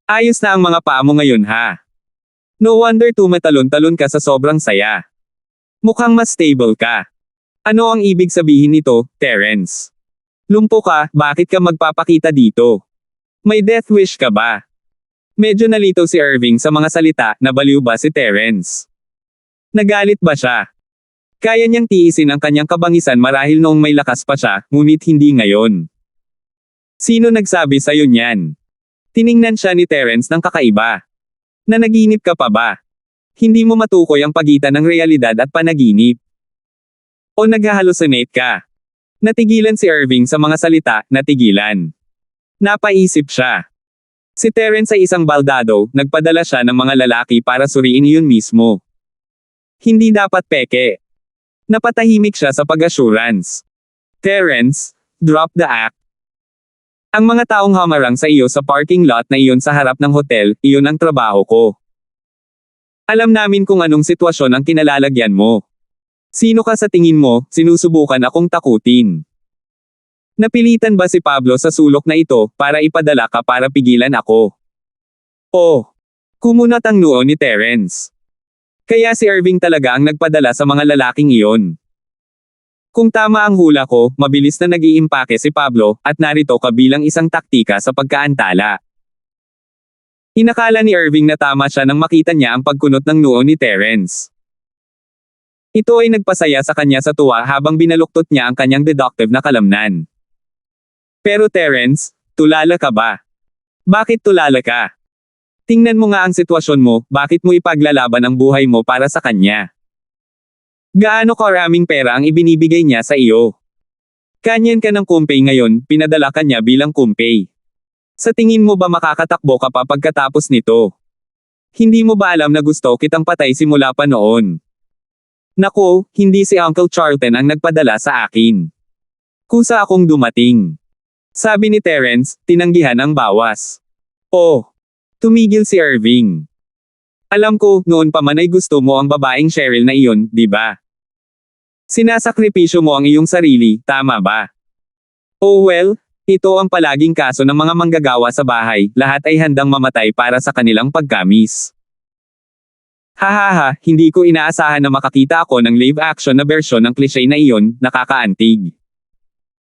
Ayos na ang mga paa mo ngayon ha. No wonder tumatalon-talon ka sa sobrang saya. Mukhang mas stable ka. Ano ang ibig sabihin nito, Terence? Lumpo ka, bakit ka magpapakita dito? May death wish ka ba? Medyo nalito si Irving sa mga salita, nabaliw ba si Terence? Nagalit ba siya? Kaya niyang tiisin ang kanyang kabangisan marahil noong may lakas pa siya, ngunit hindi ngayon. Sino nagsabi sa'yo niyan? Tiningnan siya ni Terence ng kakaiba. Nanaginip ka pa ba? Hindi mo matukoy ang pagitan ng realidad at panaginip. O naghahallucinate ka? Natigilan si Irving sa mga salita, natigilan. Napaisip siya. Si Terence ay isang baldado, nagpadala siya ng mga lalaki para suriin iyon mismo. Hindi dapat peke. Napatahimik siya sa pag-assurance. Terence, drop the act. Ang mga taong hamarang sa iyo sa parking lot na iyon sa harap ng hotel, iyon ang trabaho ko. Alam namin kung anong sitwasyon ang kinalalagyan mo. Sino ka sa tingin mo, sinusubukan akong takutin. Napilitan ba si Pablo sa sulok na ito, para ipadala ka para pigilan ako? Oh! Kumunat ang noo ni Terence. Kaya si Irving talaga ang nagpadala sa mga lalaking iyon. Kung tama ang hula ko, mabilis na nag-iimpake si Pablo, at narito ka bilang isang taktika sa pagkaantala. Inakala ni Irving na tama siya nang makita niya ang pagkunot ng noo ni Terence. Ito ay nagpasaya sa kanya sa tuwa habang binaluktot niya ang kanyang deductive na kalamnan. Pero Terence, tulala ka ba? Bakit tulala ka? Tingnan mo nga ang sitwasyon mo, bakit mo ipaglalaban ang buhay mo para sa kanya? Gaano karaming pera ang ibinibigay niya sa iyo? Kanyan ka ng kumpay ngayon, pinadala ka niya bilang kumpay. Sa tingin mo ba makakatakbo ka pa pagkatapos nito? Hindi mo ba alam na gusto kitang patay simula pa noon? Naku, hindi si Uncle Charlton ang nagpadala sa akin. Kusa akong dumating. Sabi ni Terence, tinanggihan ang bawas. Oh, tumigil si Irving. Alam ko, noon pa man ay gusto mo ang babaeng Cheryl na iyon, di ba? Sinasakripisyo mo ang iyong sarili, tama ba? Oh well, ito ang palaging kaso ng mga manggagawa sa bahay, lahat ay handang mamatay para sa kanilang pagkamis. Hahaha, hindi ko inaasahan na makakita ako ng live action na bersyon ng cliche na iyon, nakakaantig.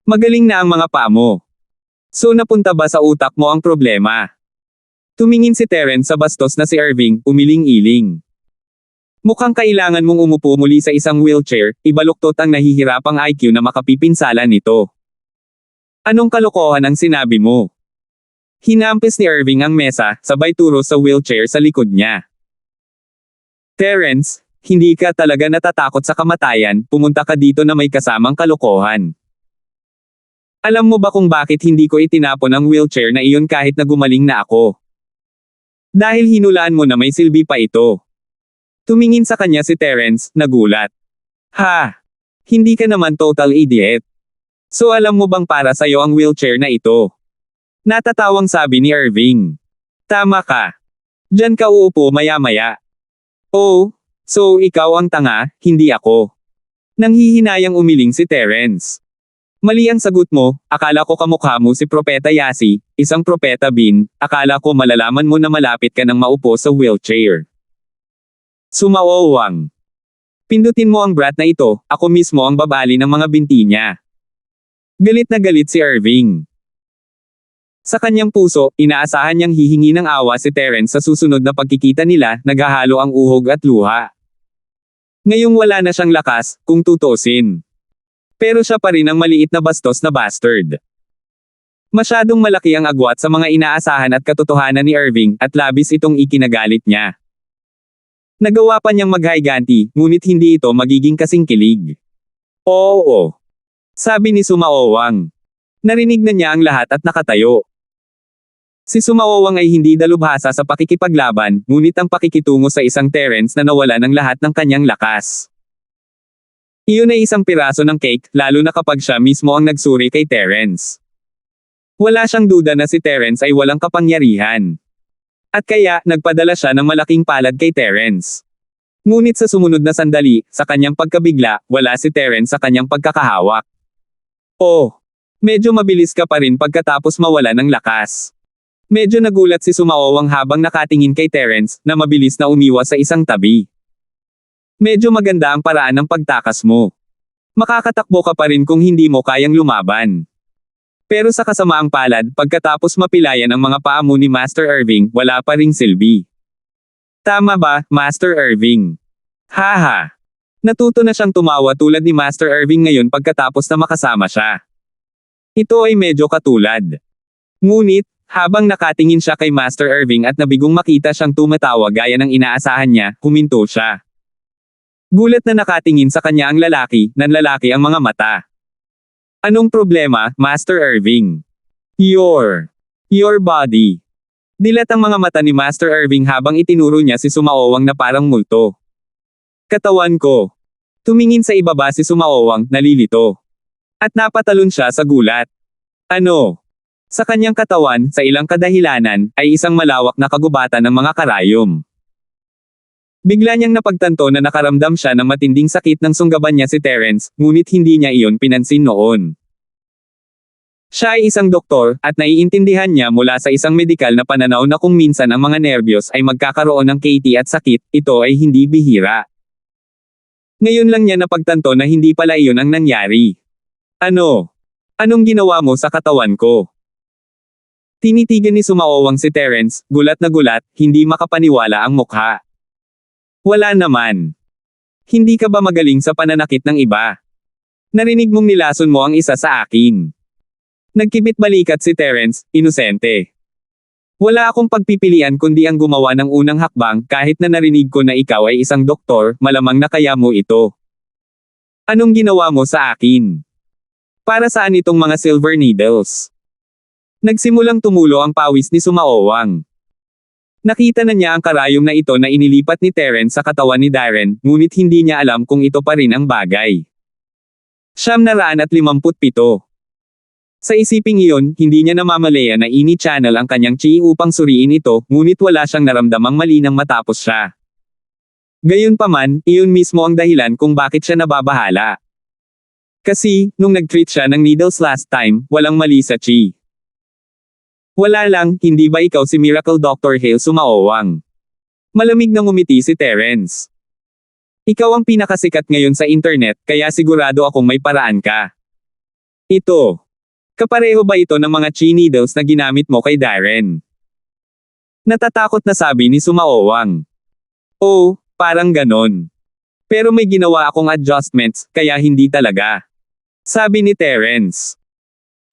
Magaling na ang mga paa mo. So napunta ba sa utak mo ang problema? Tumingin si Terence sa bastos na si Irving, umiling-iling. Mukhang kailangan mong umupo muli sa isang wheelchair, ibaluktot ang nahihirapang IQ na makapipinsala nito. Anong kalokohan ang sinabi mo? Hinampis ni Irving ang mesa, sabay turo sa wheelchair sa likod niya. Terence, hindi ka talaga natatakot sa kamatayan, pumunta ka dito na may kasamang kalokohan. Alam mo ba kung bakit hindi ko itinapon ang wheelchair na iyon kahit na gumaling na ako? Dahil hinulaan mo na may silbi pa ito. Tumingin sa kanya si Terence, nagulat. Ha! Hindi ka naman total idiot. So alam mo bang para sa'yo ang wheelchair na ito? Natatawang sabi ni Irving. Tama ka. Diyan ka uupo maya-maya. Oh, so ikaw ang tanga, hindi ako. Nanghihinayang umiling si Terence. Mali ang sagot mo, akala ko kamukha mo si Propeta Yasi, isang Propeta Bin, akala ko malalaman mo na malapit ka nang maupo sa wheelchair. Sumawawang. Pindutin mo ang brat na ito, ako mismo ang babali ng mga binti niya. Galit na galit si Irving. Sa kanyang puso, inaasahan niyang hihingi ng awa si Terence sa susunod na pagkikita nila, naghahalo ang uhog at luha. Ngayong wala na siyang lakas, kung tutusin. Pero siya pa rin ang maliit na bastos na bastard. Masyadong malaki ang agwat sa mga inaasahan at katotohanan ni Irving, at labis itong ikinagalit niya. Nagawa pa niyang maghayganti, ngunit hindi ito magiging kasing kilig. Oo. Sabi ni Sumaowang. Narinig na niya ang lahat at nakatayo. Si Sumaowang ay hindi dalubhasa sa pakikipaglaban, ngunit ang pakikitungo sa isang Terence na nawala ng lahat ng kanyang lakas. Iyon ay isang piraso ng cake, lalo na kapag siya mismo ang nagsuri kay Terence. Wala siyang duda na si Terence ay walang kapangyarihan. At kaya, nagpadala siya ng malaking palad kay Terence. Ngunit sa sumunod na sandali, sa kanyang pagkabigla, wala si Terence sa kanyang pagkakahawak. Oh, medyo mabilis ka pa rin pagkatapos mawala ng lakas. Medyo nagulat si Sumaowang habang nakatingin kay Terence, na mabilis na umiwas sa isang tabi. Medyo maganda ang paraan ng pagtakas mo. Makakatakbo ka pa rin kung hindi mo kayang lumaban. Pero sa kasamaang palad, pagkatapos mapilayan ang mga paa mo ni Master Irving, wala pa ring silbi. Tama ba, Master Irving? Haha. Natuto na siyang tumawa tulad ni Master Irving ngayon pagkatapos na makasama siya. Ito ay medyo katulad. Ngunit, habang nakatingin siya kay Master Irving at nabigong makita siyang tumatawa gaya ng inaasahan niya, huminto siya. Gulat na nakatingin sa kanya ang lalaki, nanlalaki ang mga mata. Anong problema, Master Irving? Your body. Dilat ang mga mata ni Master Irving habang itinuro niya si Sumaowang na parang multo. Katawan ko. Tumingin sa ibaba si Sumaowang, nalilito. At napatalon siya sa gulat. Ano? Sa kanyang katawan, sa ilang kadahilanan, ay isang malawak na kagubatan ng mga karayom. Bigla niyang napagtanto na nakaramdam siya ng matinding sakit nang sunggaban niya si Terence, ngunit hindi niya iyon pinansin noon. Siya ay isang doktor, at naiintindihan niya mula sa isang medikal na pananaw na kung minsan ang mga nerbiyos ay magkakaroon ng KT at sakit, ito ay hindi bihira. Ngayon lang niya napagtanto na hindi pala iyon ang nangyari. Ano? Anong ginawa mo sa katawan ko? Tinitigan ni Sumaowang si Terence, gulat na gulat, hindi makapaniwala ang mukha. Wala naman. Hindi ka ba magaling sa pananakit ng iba? Narinig mong nilason mo ang isa sa akin. Nagkibit balikat si Terence, inosente. Wala akong pagpipilian kundi ang gumawa ng unang hakbang kahit na narinig ko na ikaw ay isang doktor, malamang na kaya mo ito. Anong ginawa mo sa akin? Para saan itong mga silver needles? Nagsimulang tumulo ang pawis ni Sumaowang. Nakita na niya ang karayom na ito na inilipat ni Terence sa katawan ni Darren, ngunit hindi niya alam kung ito pa rin ang bagay. 957. Sa isiping iyon, hindi niya namamalaya na ini-channel ang kanyang chi upang suriin ito, ngunit wala siyang naramdamang mali nang matapos siya. Gayunpaman, iyon mismo ang dahilan kung bakit siya nababahala. Kasi, nung nag-treat siya ng needles last time, walang mali sa chi. Wala lang, hindi ba ikaw si Miracle Dr. Hale Sumaowang? Malamig na ngumiti si Terence. Ikaw ang pinakasikat ngayon sa internet, kaya sigurado akong may paraan ka. Ito. Kapareho ba ito ng mga chi needles na ginamit mo kay Darren? Natatakot na sabi ni Sumaowang. Oh, parang ganon. Pero may ginawa akong adjustments, kaya hindi talaga. Sabi ni Terence.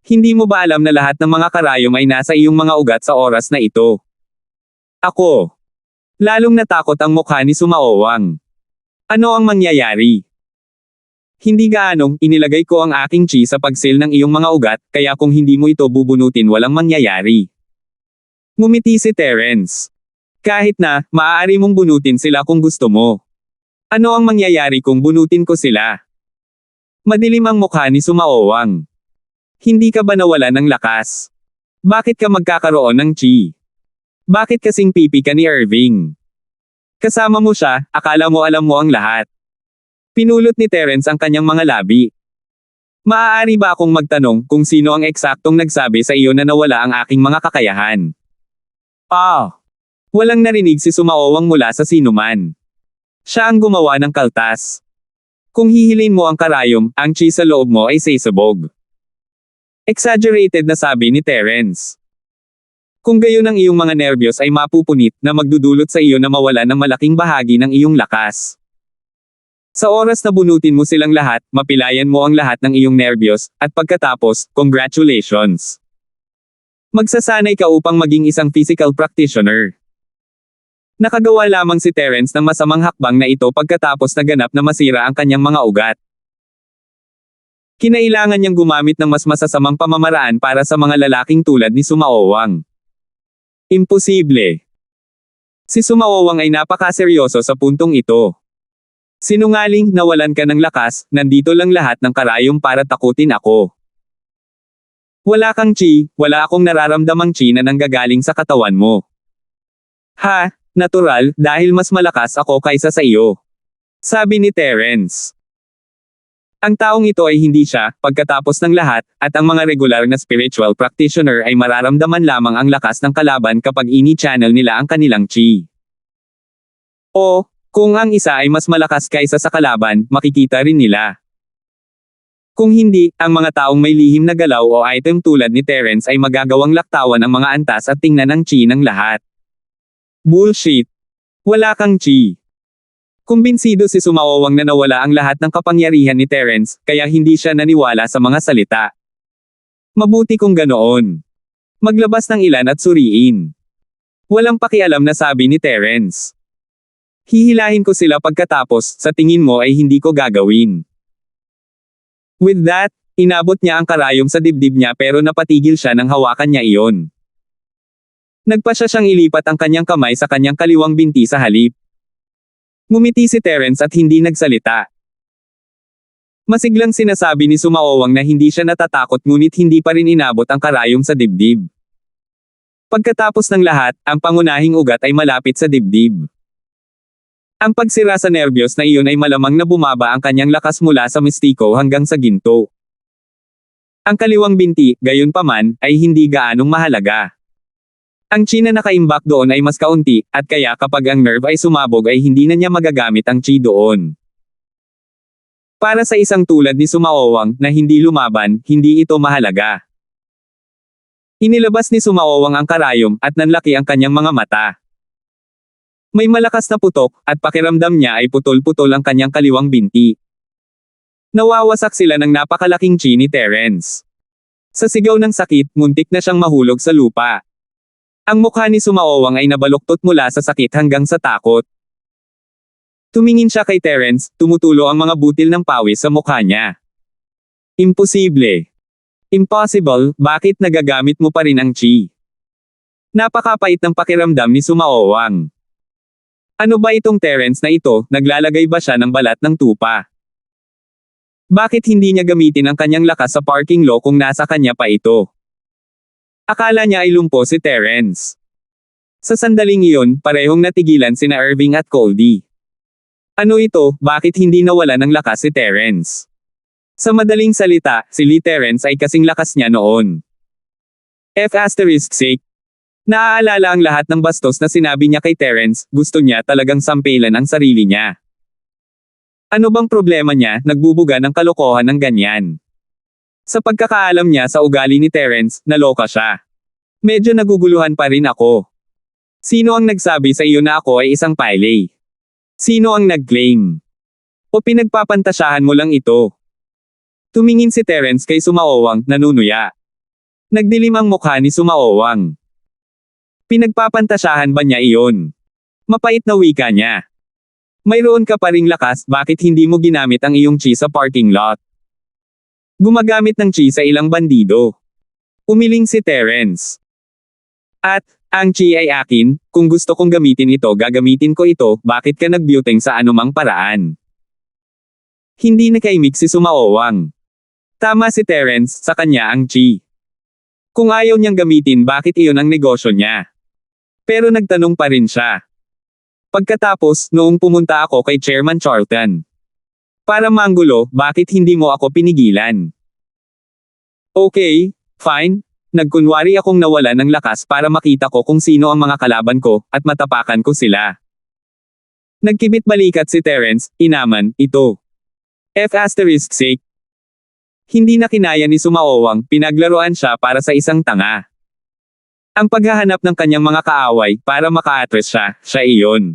Hindi mo ba alam na lahat ng mga karayom ay nasa iyong mga ugat sa oras na ito? Ako. Lalong natakot ang mukha ni Sumaowang. Ano ang mangyayari? Hindi gaanong, inilagay ko ang aking chi sa pagsil ng iyong mga ugat, kaya kung hindi mo ito bubunutin walang mangyayari. Ngumiti si Terence. Kahit na, maaari mong bunutin sila kung gusto mo. Ano ang mangyayari kung bunutin ko sila? Madilim ang mukha ni Sumaowang. Hindi ka ba nawala ng lakas? Bakit ka magkakaroon ng chi? Bakit kasing pipi ka ni Irving? Kasama mo siya, akala mo alam mo ang lahat. Pinulot ni Terence ang kanyang mga labi. Maaari ba akong magtanong kung sino ang eksaktong nagsabi sa iyo na nawala ang aking mga kakayahan? Walang narinig si Sumaowang mula sa sinuman. Siya ang gumawa ng kaltas. Kung hihilin mo ang karayom, ang chi sa loob mo ay sasabog. Exaggerated na sabi ni Terence. Kung gayon ang iyong mga nerbiyos ay mapupunit na magdudulot sa iyo na mawala ng malaking bahagi ng iyong lakas. Sa oras na bunutin mo silang lahat, mapilayan mo ang lahat ng iyong nerbiyos, at pagkatapos, congratulations. Magsasanay ka upang maging isang physical practitioner. Nakagawa lamang si Terence ng masamang hakbang na ito pagkatapos naganap na masira ang kanyang mga ugat. Kinailangan niyang gumamit ng mas masasamang pamamaraan para sa mga lalaking tulad ni Sumaowang. Imposible. Si Sumaowang ay napakaseryoso sa puntong ito. Sinungaling, nawalan ka ng lakas, nandito lang lahat ng karayom para takutin ako. Wala kang chi, wala akong nararamdamang chi na nanggagaling sa katawan mo. Ha, natural, dahil mas malakas ako kaysa sa iyo. Sabi ni Terence. Ang taong ito ay hindi siya, pagkatapos ng lahat, at ang mga regular na spiritual practitioner ay mararamdaman lamang ang lakas ng kalaban kapag ini-channel nila ang kanilang chi. O, kung ang isa ay mas malakas kaysa sa kalaban, makikita rin nila. Kung hindi, ang mga taong may lihim na galaw o item tulad ni Terence ay magagawang laktawan ang mga antas at tingnan ang chi ng lahat. Bullshit! Wala kang chi. Kumbinsido si Sumaowang na nawala ang lahat ng kapangyarihan ni Terence, kaya hindi siya naniwala sa mga salita. Mabuti kung ganoon. Maglabas ng ilan at suriin. Walang pakialam na sabi ni Terence. Hihilahin ko sila pagkatapos, sa tingin mo ay hindi ko gagawin. With that, inabot niya ang karayom sa dibdib niya pero napatigil siya nang hawakan niya iyon. Nagpasya siyang ilipat ang kanyang kamay sa kanyang kaliwang binti sa halip. Ngumiti si Terence at hindi nagsalita. Masiglang sinasabi ni Sumaowang na hindi siya natatakot ngunit hindi pa rin inabot ang karayom sa dibdib. Pagkatapos ng lahat, ang pangunahing ugat ay malapit sa dibdib. Ang pagsira sa nerbiyos na iyon ay malamang na bumaba ang kanyang lakas mula sa mistiko hanggang sa ginto. Ang kaliwang binti, gayunpaman, ay hindi gaanong mahalaga. Ang chi na nakaimbak doon ay mas kaunti, at kaya kapag ang nerve ay sumabog ay hindi na niya magagamit ang chi doon. Para sa isang tulad ni Sumaowang, na hindi lumaban, hindi ito mahalaga. Inilabas ni Sumaowang ang karayom at nanlaki ang kanyang mga mata. May malakas na putok at pakiramdam niya ay putol-putol ang kanyang kaliwang binti. Nawawasak sila ng napakalaking chi ni Terence. Sa sigaw ng sakit, muntik na siyang mahulog sa lupa. Ang mukha ni Sumaowang ay nabaluktot mula sa sakit hanggang sa takot. Tumingin siya kay Terence, tumutulo ang mga butil ng pawis sa mukha niya. Imposible. Impossible, bakit nagagamit mo pa rin ang chi? Napakapait ng pakiramdam ni Sumaowang. Ano ba itong Terence na ito, naglalagay ba siya ng balat ng tupa? Bakit hindi niya gamitin ang kanyang lakas sa parking lot kung nasa kanya pa ito? Akala niya ay lumpo si Terence. Sa sandaling iyon, parehong natigilan sina Irving at Goldie. Ano ito, bakit hindi nawala ng lakas si Terence? Sa madaling salita, si Lee Terence ay kasing lakas niya noon. F***sake. Naaalala ang lahat ng bastos na sinabi niya kay Terence, gusto niya talagang sampelan ang sarili niya. Ano bang problema niya, nagbubuga ng kalokohan ng ganyan? Sa pagkakaalam niya sa ugali ni Terence, naloka siya. Medyo naguguluhan pa rin ako. Sino ang nagsabi sa iyo na ako ay isang pile? Sino ang nag-claim? O pinagpapantasyahan mo lang ito? Tumingin si Terence kay Sumaowang, nanunuya. Nagdilim ang mukha ni Sumaowang. Pinagpapantasyahan ba niya iyon? Mapait na wika niya. Mayroon ka pa ring lakas, bakit hindi mo ginamit ang iyong chi sa parking lot? Gumagamit ng chi sa ilang bandido. Umiling si Terence. At, ang chi ay akin, kung gusto kong gamitin ito gagamitin ko ito, bakit ka nagbuteng sa anumang paraan? Hindi nakaimik si Sumaowang. Tama si Terence, sa kanya ang chi. Kung ayaw niyang gamitin bakit iyon ang negosyo niya? Pero nagtanong pa rin siya. Pagkatapos, noong pumunta ako kay Chairman Charlton. Para manggulo, bakit hindi mo ako pinigilan? Okay, fine. Nagkunwari akong nawala ng lakas para makita ko kung sino ang mga kalaban ko, at matapakan ko sila. Nagkibit balikat si Terence, inaman, ito. F***sake. Hindi na kinaya ni Sumaowang, pinaglaruan siya para sa isang tanga. Ang paghahanap ng kanyang mga kaaway, para maka-address siya, siya iyon.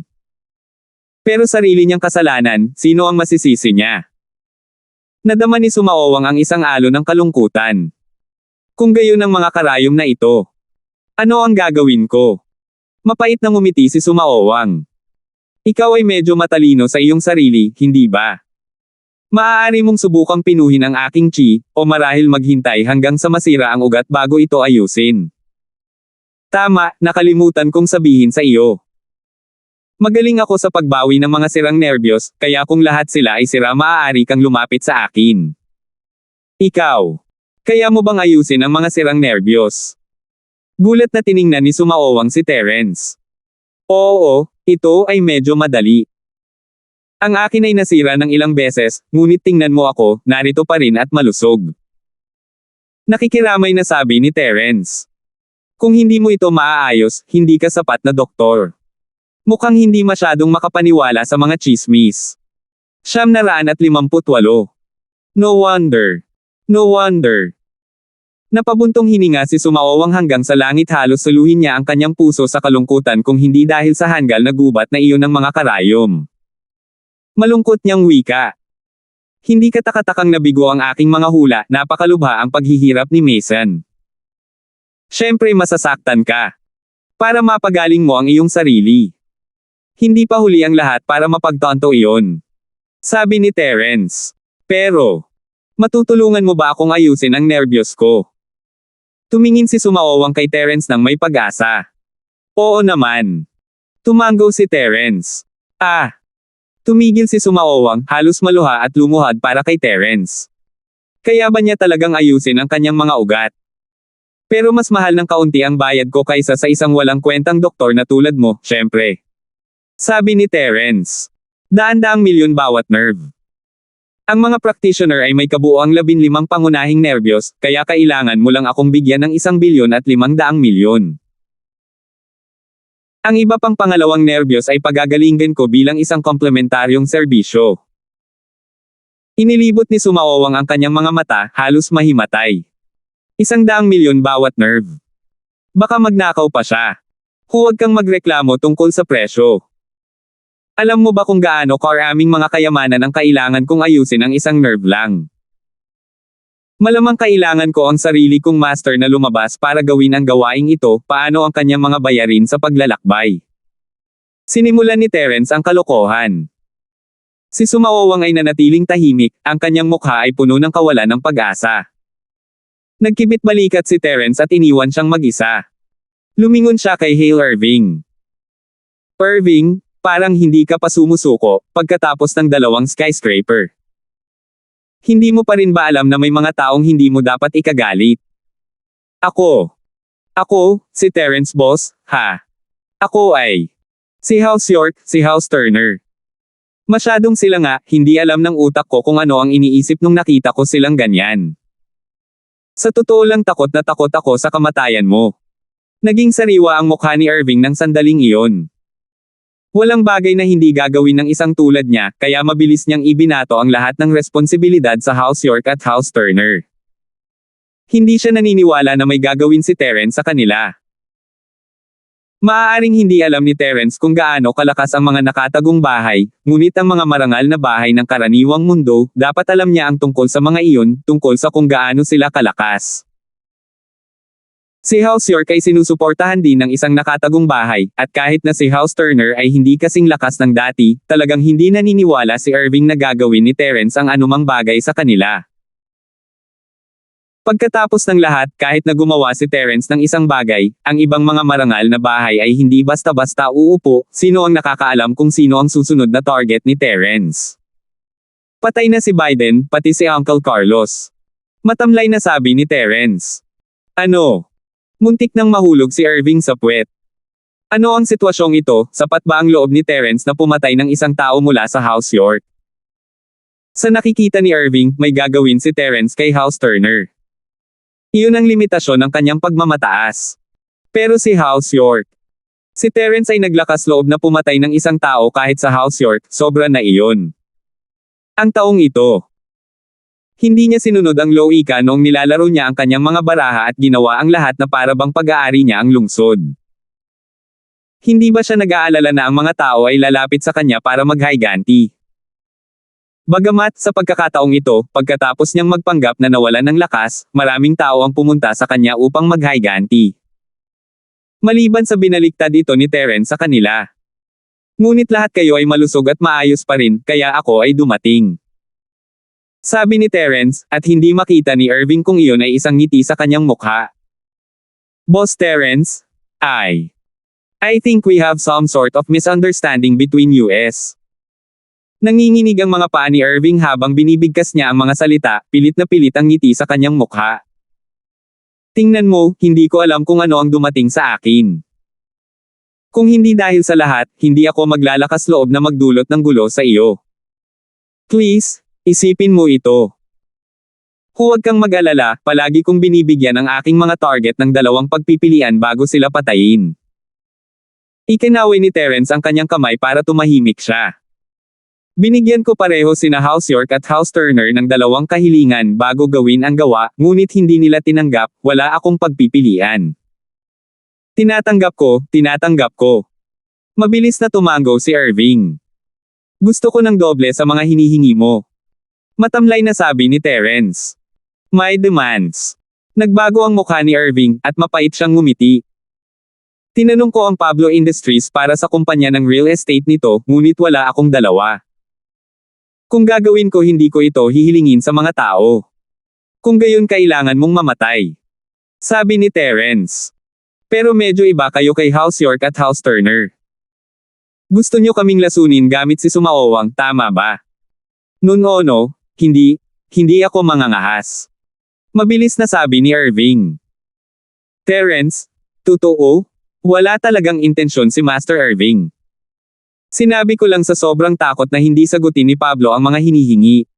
Pero sarili niyang kasalanan, sino ang masisisi niya? Nadama ni Sumaowang ang isang alon ng kalungkutan. Kung gayon ang mga karayom na ito, ano ang gagawin ko? Mapait na ngumiti si Sumaowang. Ikaw ay medyo matalino sa iyong sarili, hindi ba? Maaari mong subukang pinuhin ang aking chi, o marahil maghintay hanggang sa masira ang ugat bago ito ayusin. Tama, nakalimutan kong sabihin sa iyo. Magaling ako sa pagbawi ng mga sirang nerbiyos, kaya kung lahat sila ay sira maaari kang lumapit sa akin. Ikaw. Kaya mo bang ayusin ang mga sirang nerbiyos? Gulat na tiningnan ni Sumaowang si Terence. Oo, ito ay medyo madali. Ang akin ay nasira ng ilang beses, ngunit tingnan mo ako, narito pa rin at malusog. Nakikiramay na sabi ni Terence. Kung hindi mo ito maaayos, hindi ka sapat na doktor. Mukhang hindi masyadong makapaniwala sa mga chismis. 958. No wonder. No wonder. Napabuntong hininga si Sumaowang hanggang sa langit, halos suluhin niya ang kanyang puso sa kalungkutan kung hindi dahil sa hanggal na gubat na iyon ng mga karayom. Malungkot niyang wika. Hindi katakatakang nabigo ang aking mga hula, napakalubha ang paghihirap ni Mason. Siyempre masasaktan ka. Para mapagaling mo ang iyong sarili. Hindi pa huli ang lahat para mapagtanto iyon. Sabi ni Terence. Pero, matutulungan mo ba akong ayusin ang nerbiyos ko? Tumingin si Sumaowang kay Terence nang may pag-asa. Oo naman. Tumango si Terence. Tumigil si Sumaowang, halos maluha at lumuhad para kay Terence. Kaya ba niya talagang ayusin ang kanyang mga ugat? Pero mas mahal ng kaunti ang bayad ko kaysa sa isang walang kwentang doktor na tulad mo, syempre. Sabi ni Terence. Daan-daang milyon bawat nerve. Ang mga practitioner ay may kabuoang 15 pangunahing nerbiyos, kaya kailangan mo lang akong bigyan ng 1,500,000,000. Ang iba pang pangalawang nerbiyos ay pagagalinggan ko bilang isang komplementaryong serbisyo. Inilibot ni Sumaowang ang kanyang mga mata, halos mahimatay. 100,000,000 bawat nerve. Baka magnakaw pa siya. Huwag kang magreklamo tungkol sa presyo. Alam mo ba kung gaano karaming mga kayamanan ang kailangan kong ayusin ang isang nerve lang? Malamang kailangan ko ang sarili kong master na lumabas para gawin ang gawaing ito, paano ang kanyang mga bayarin sa paglalakbay. Sinimulan ni Terence ang kalokohan. Si Sumawawang ay nanatiling tahimik, ang kanyang mukha ay puno ng kawalan ng pag-asa. Nagkibit balikat si Terence at iniwan siyang mag-isa. Lumingon siya kay Hale Irving. Irving, parang hindi ka pa sumusuko, pagkatapos ng 2 skyscraper. Hindi mo pa rin ba alam na may mga taong hindi mo dapat ikagalit? Ako, si Terence boss, ha? Ako ay si House York, si House Turner. Masyadong sila nga, hindi alam ng utak ko kung ano ang iniisip nung nakita ko silang ganyan. Sa totoo lang takot na takot ako sa kamatayan mo. Naging sariwa ang mukha ni Irving ng sandaling iyon. Walang bagay na hindi gagawin ng isang tulad niya, kaya mabilis niyang ibinato ang lahat ng responsibilidad sa House York at House Turner. Hindi siya naniniwala na may gagawin si Terence sa kanila. Maaaring hindi alam ni Terence kung gaano kalakas ang mga nakatagong bahay, ngunit ang mga marangal na bahay ng karaniwang mundo, dapat alam niya ang tungkol sa mga iyon, tungkol sa kung gaano sila kalakas. Si House York ay sinusuportahan din ng isang nakatagong bahay, at kahit na si House Turner ay hindi kasing lakas ng dati, talagang hindi naniniwala si Irving na gagawin ni Terence ang anumang bagay sa kanila. Pagkatapos ng lahat, kahit na gumawa si Terence ng isang bagay, ang ibang mga marangal na bahay ay hindi basta-basta uupo, sino ang nakakaalam kung sino ang susunod na target ni Terence. Patay na si Biden, pati si Uncle Carlos. Matamlay na sabi ni Terence. Ano? Muntik nang mahulog si Irving sa puwet. Ano ang sitwasyong ito, sapat ba ang loob ni Terence na pumatay ng isang tao mula sa House York? Sa nakikita ni Irving, may gagawin si Terence kay House Turner. Iyon ang limitasyon ng kanyang pagmamataas. Pero si House York. Si Terence ay naglakas loob na pumatay ng isang tao kahit sa House York, sobra na iyon. Ang taong ito. Hindi niya sinunod ang logika noong nilalaro niya ang kanyang mga baraha at ginawa ang lahat na para bang pag-aari niya ang lungsod. Hindi ba siya nag-aalala na ang mga tao ay lalapit sa kanya para maghayganti? Bagamat sa pagkakataong ito, pagkatapos niyang magpanggap na nawalan ng lakas, maraming tao ang pumunta sa kanya upang maghayganti. Maliban sa binaliktad ito ni Terence sa kanila. Ngunit lahat kayo ay malusog at maayos pa rin, kaya ako ay dumating. Sabi ni Terence, at hindi makita ni Irving kung iyon ay isang ngiti sa kanyang mukha. Boss Terence, I think we have some sort of misunderstanding between us. Nanginginig ang mga paa ni Irving habang binibigkas niya ang mga salita, pilit na pilit ang ngiti sa kanyang mukha. Tingnan mo, hindi ko alam kung ano ang dumating sa akin. Kung hindi dahil sa lahat, hindi ako maglalakas loob na magdulot ng gulo sa iyo. Please, isipin mo ito. Huwag kang mag-alala, palagi kong binibigyan ang aking mga target ng 2 pagpipilian bago sila patayin. Ikinaway ni Terence ang kanyang kamay para tumahimik siya. Binigyan ko pareho sina House York at House Turner ng 2 kahilingan bago gawin ang gawa, ngunit hindi nila tinanggap, wala akong pagpipilian. Tinatanggap ko. Mabilis na tumango si Irving. Gusto ko ng doble sa mga hinihingi mo. Matamlay na sabi ni Terence. My demands. Nagbago ang mukha ni Irving, at mapait siyang ngumiti. Tinanong ko ang Pablo Industries para sa kumpanya ng real estate nito, ngunit wala akong 2. Kung gagawin ko hindi ko ito hihilingin sa mga tao. Kung gayon kailangan mong mamatay. Sabi ni Terence. Pero medyo iba kayo kay House York at House Turner. Gusto nyo kaming lasunin gamit si Sumawawang, tama ba? No, hindi ako mangangahas. Mabilis na sabi ni Irving. Terence, totoo? Wala talagang intensyon si Master Irving. Sinabi ko lang sa sobrang takot na hindi sagutin ni Pablo ang mga hinihingi.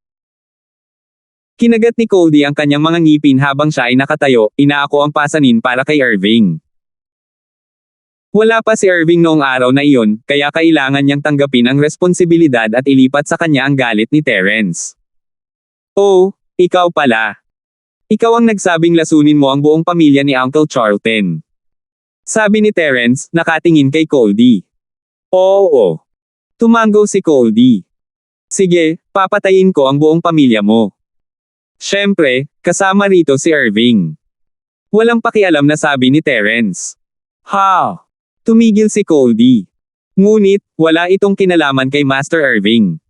Kinagat ni Cody ang kanyang mga ngipin habang siya ay nakatayo, inaako ang pasanin para kay Irving. Wala pa si Irving noong araw na iyon, kaya kailangan niyang tanggapin ang responsibilidad at ilipat sa kanya ang galit ni Terence. Oh, ikaw pala. Ikaw ang nagsabing lasunin mo ang buong pamilya ni Uncle Charlton. Sabi ni Terence, nakatingin kay Coldy. Oo. Tumango si Coldy. Sige, papatayin ko ang buong pamilya mo. Siyempre, kasama rito si Irving. Walang pakialam na sabi ni Terence. Ha! Tumigil si Coldy. Ngunit, wala itong kinalaman kay Master Irving.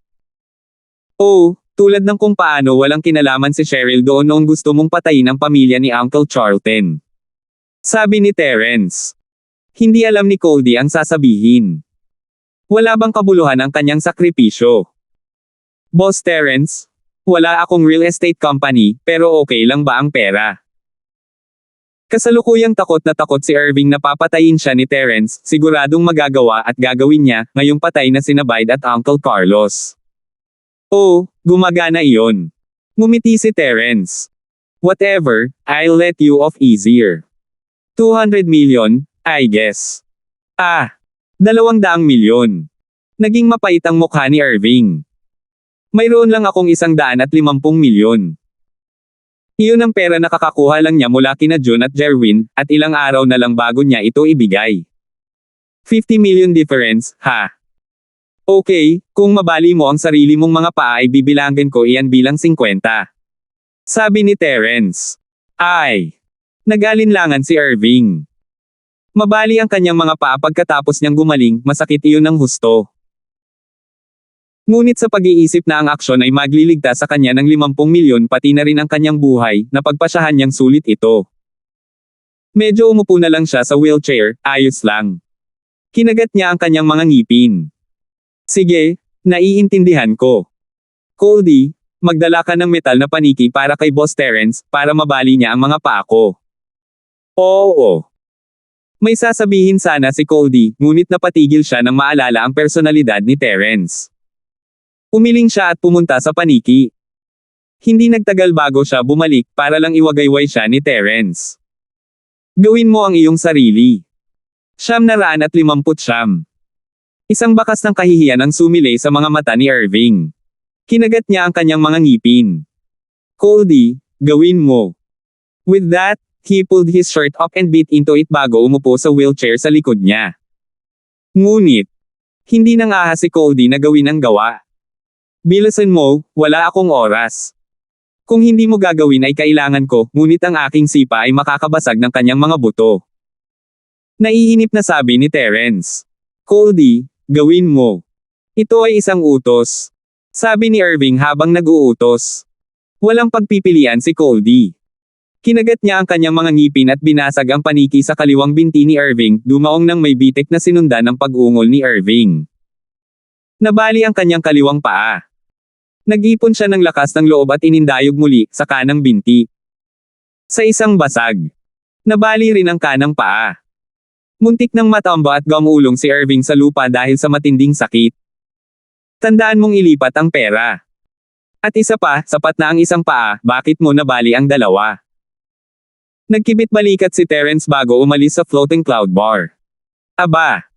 Oh, tulad ng kung paano walang kinalaman si Cheryl doon noong gusto mong patayin ang pamilya ni Uncle Charlton. Sabi ni Terence. Hindi alam ni Coldy ang sasabihin. Wala bang kabuluhan ang kanyang sakripisyo? Boss Terence, wala akong real estate company, pero okay lang ba ang pera? Kasalukuyang takot na takot si Irving na papatayin siya ni Terence, siguradong magagawa at gagawin niya, ngayong patay na sina Bide at Uncle Carlos. Oh, gumagana iyon. Ngumiti si Terence. Whatever, I'll let you off easier. 200 million, I guess. 200 milyon. Naging mapait ang mukha ni Irving. Mayroon lang akong 150 milyon. Iyon ang pera na kakakuha lang niya mula kina June at Jerwin, at ilang araw na lang bago niya ito ibigay. 50 million difference, ha? Okay, kung mabali mo ang sarili mong mga paa ay bibilangin ko iyan bilang 50. Sabi ni Terence. Ay! Nag-alinlangan si Irving. Mabali ang kanyang mga paa pagkatapos niyang gumaling, masakit iyon ng husto. Ngunit sa pag-iisip na ang aksyon ay magliligtas sa kanya ng 50 milyon pati na rin ang kanyang buhay, napagpasyahan niyang sulit ito. Medyo umupo na lang siya sa wheelchair, ayos lang. Kinagat niya ang kanyang mga ngipin. Sige, naiintindihan ko. Coldy, magdala ka ng metal na paniki para kay Boss Terence, para mabali niya ang mga paa ko. Oo. May sasabihin sana si Coldy, ngunit napatigil siya nang maalala ang personalidad ni Terence. Umiling siya at pumunta sa paniki. Hindi nagtagal bago siya bumalik para lang iwagayway siya ni Terence. Gawin mo ang iyong sarili. 950. Isang bakas ng kahihiyan ang sumilay sa mga mata ni Irving. Kinagat niya ang kanyang mga ngipin. Coldy, gawin mo. With that, he pulled his shirt up and bit into it bago umupo sa wheelchair sa likod niya. Ngunit, hindi nang ahas si Coldy na gawin ang gawa. Bilisan mo, wala akong oras. Kung hindi mo gagawin ay kailangan ko, ngunit ang aking sipa ay makakabasag ng kanyang mga buto. Naiinip na sabi ni Terence. Coldy, gawin mo. Ito ay isang utos. Sabi ni Irving habang nag-uutos. Walang pagpipilian si Coldy. Kinagat niya ang kanyang mga ngipin at binasag ang paniki sa kaliwang binti ni Irving, dumaong nang may bitik na sinundan ng pag-ungol ni Irving. Nabali ang kanyang kaliwang paa. Nag-ipon siya ng lakas ng loob at inindayog muli sa kanang binti. Sa isang basag. Nabali rin ang kanang paa. Muntik nang matamba at gumulong si Irving sa lupa dahil sa matinding sakit. Tandaan mong ilipat ang pera. At isa pa, sapat na ang isang paa, bakit mo nabali ang dalawa? Nagkibit balikat si Terence bago umalis sa floating cloud bar. Aba!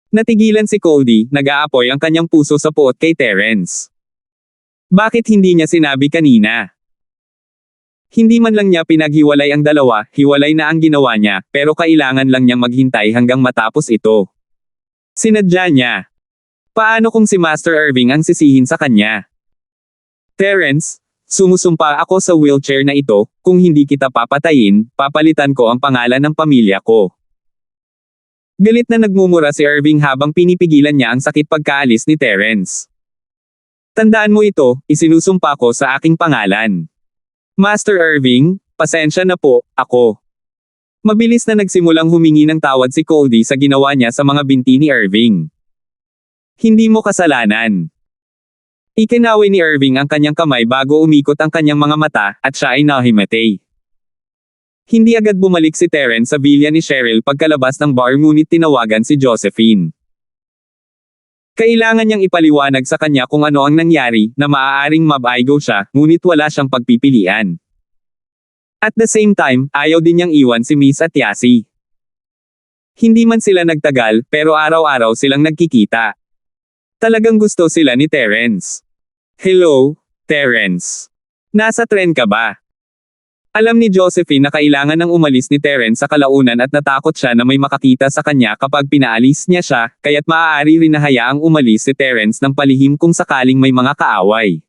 Natigilan si Coldy, nag-aapoy ang kanyang puso sa puot kay Terence. Bakit hindi niya sinabi kanina? Hindi man lang niya pinaghiwalay ang dalawa, hiwalay na ang ginawa niya, pero kailangan lang niyang maghintay hanggang matapos ito. Sinadya niya. Paano kung si Master Irving ang sisihin sa kanya? Terence, sumusumpa ako sa wheelchair na ito, kung hindi kita papatayin, papalitan ko ang pangalan ng pamilya ko. Galit na nagmumura si Irving habang pinipigilan niya ang sakit pagkaalis ni Terence. Tandaan mo ito, isinusumpa ko sa aking pangalan. Master Irving, pasensya na po, ako. Mabilis na nagsimulang humingi ng tawad si Coldy sa ginawa niya sa mga binti ni Irving. Hindi mo kasalanan. Ikinaway ni Irving ang kanyang kamay bago umikot ang kanyang mga mata, at siya ay nahimatay. Hindi agad bumalik si Terence sa villa ni Cheryl pagkalabas ng bar ngunit tinawagan si Josephine. Kailangan niyang ipaliwanag sa kanya kung ano ang nangyari, na maaaring mabaigo siya, ngunit wala siyang pagpipilian. At the same time, ayaw din niyang iwan si Miss at Yasi. Hindi man sila nagtagal, pero araw-araw silang nagkikita. Talagang gusto sila ni Terence. Hello, Terence. Nasa tren ka ba? Alam ni Josephine na kailangan ng umalis ni Terence sa kalaunan at natakot siya na may makakita sa kanya kapag pinaalis niya siya, kaya't maaari rin na hayaang umalis si Terence ng palihim kung sakaling may mga kaaway.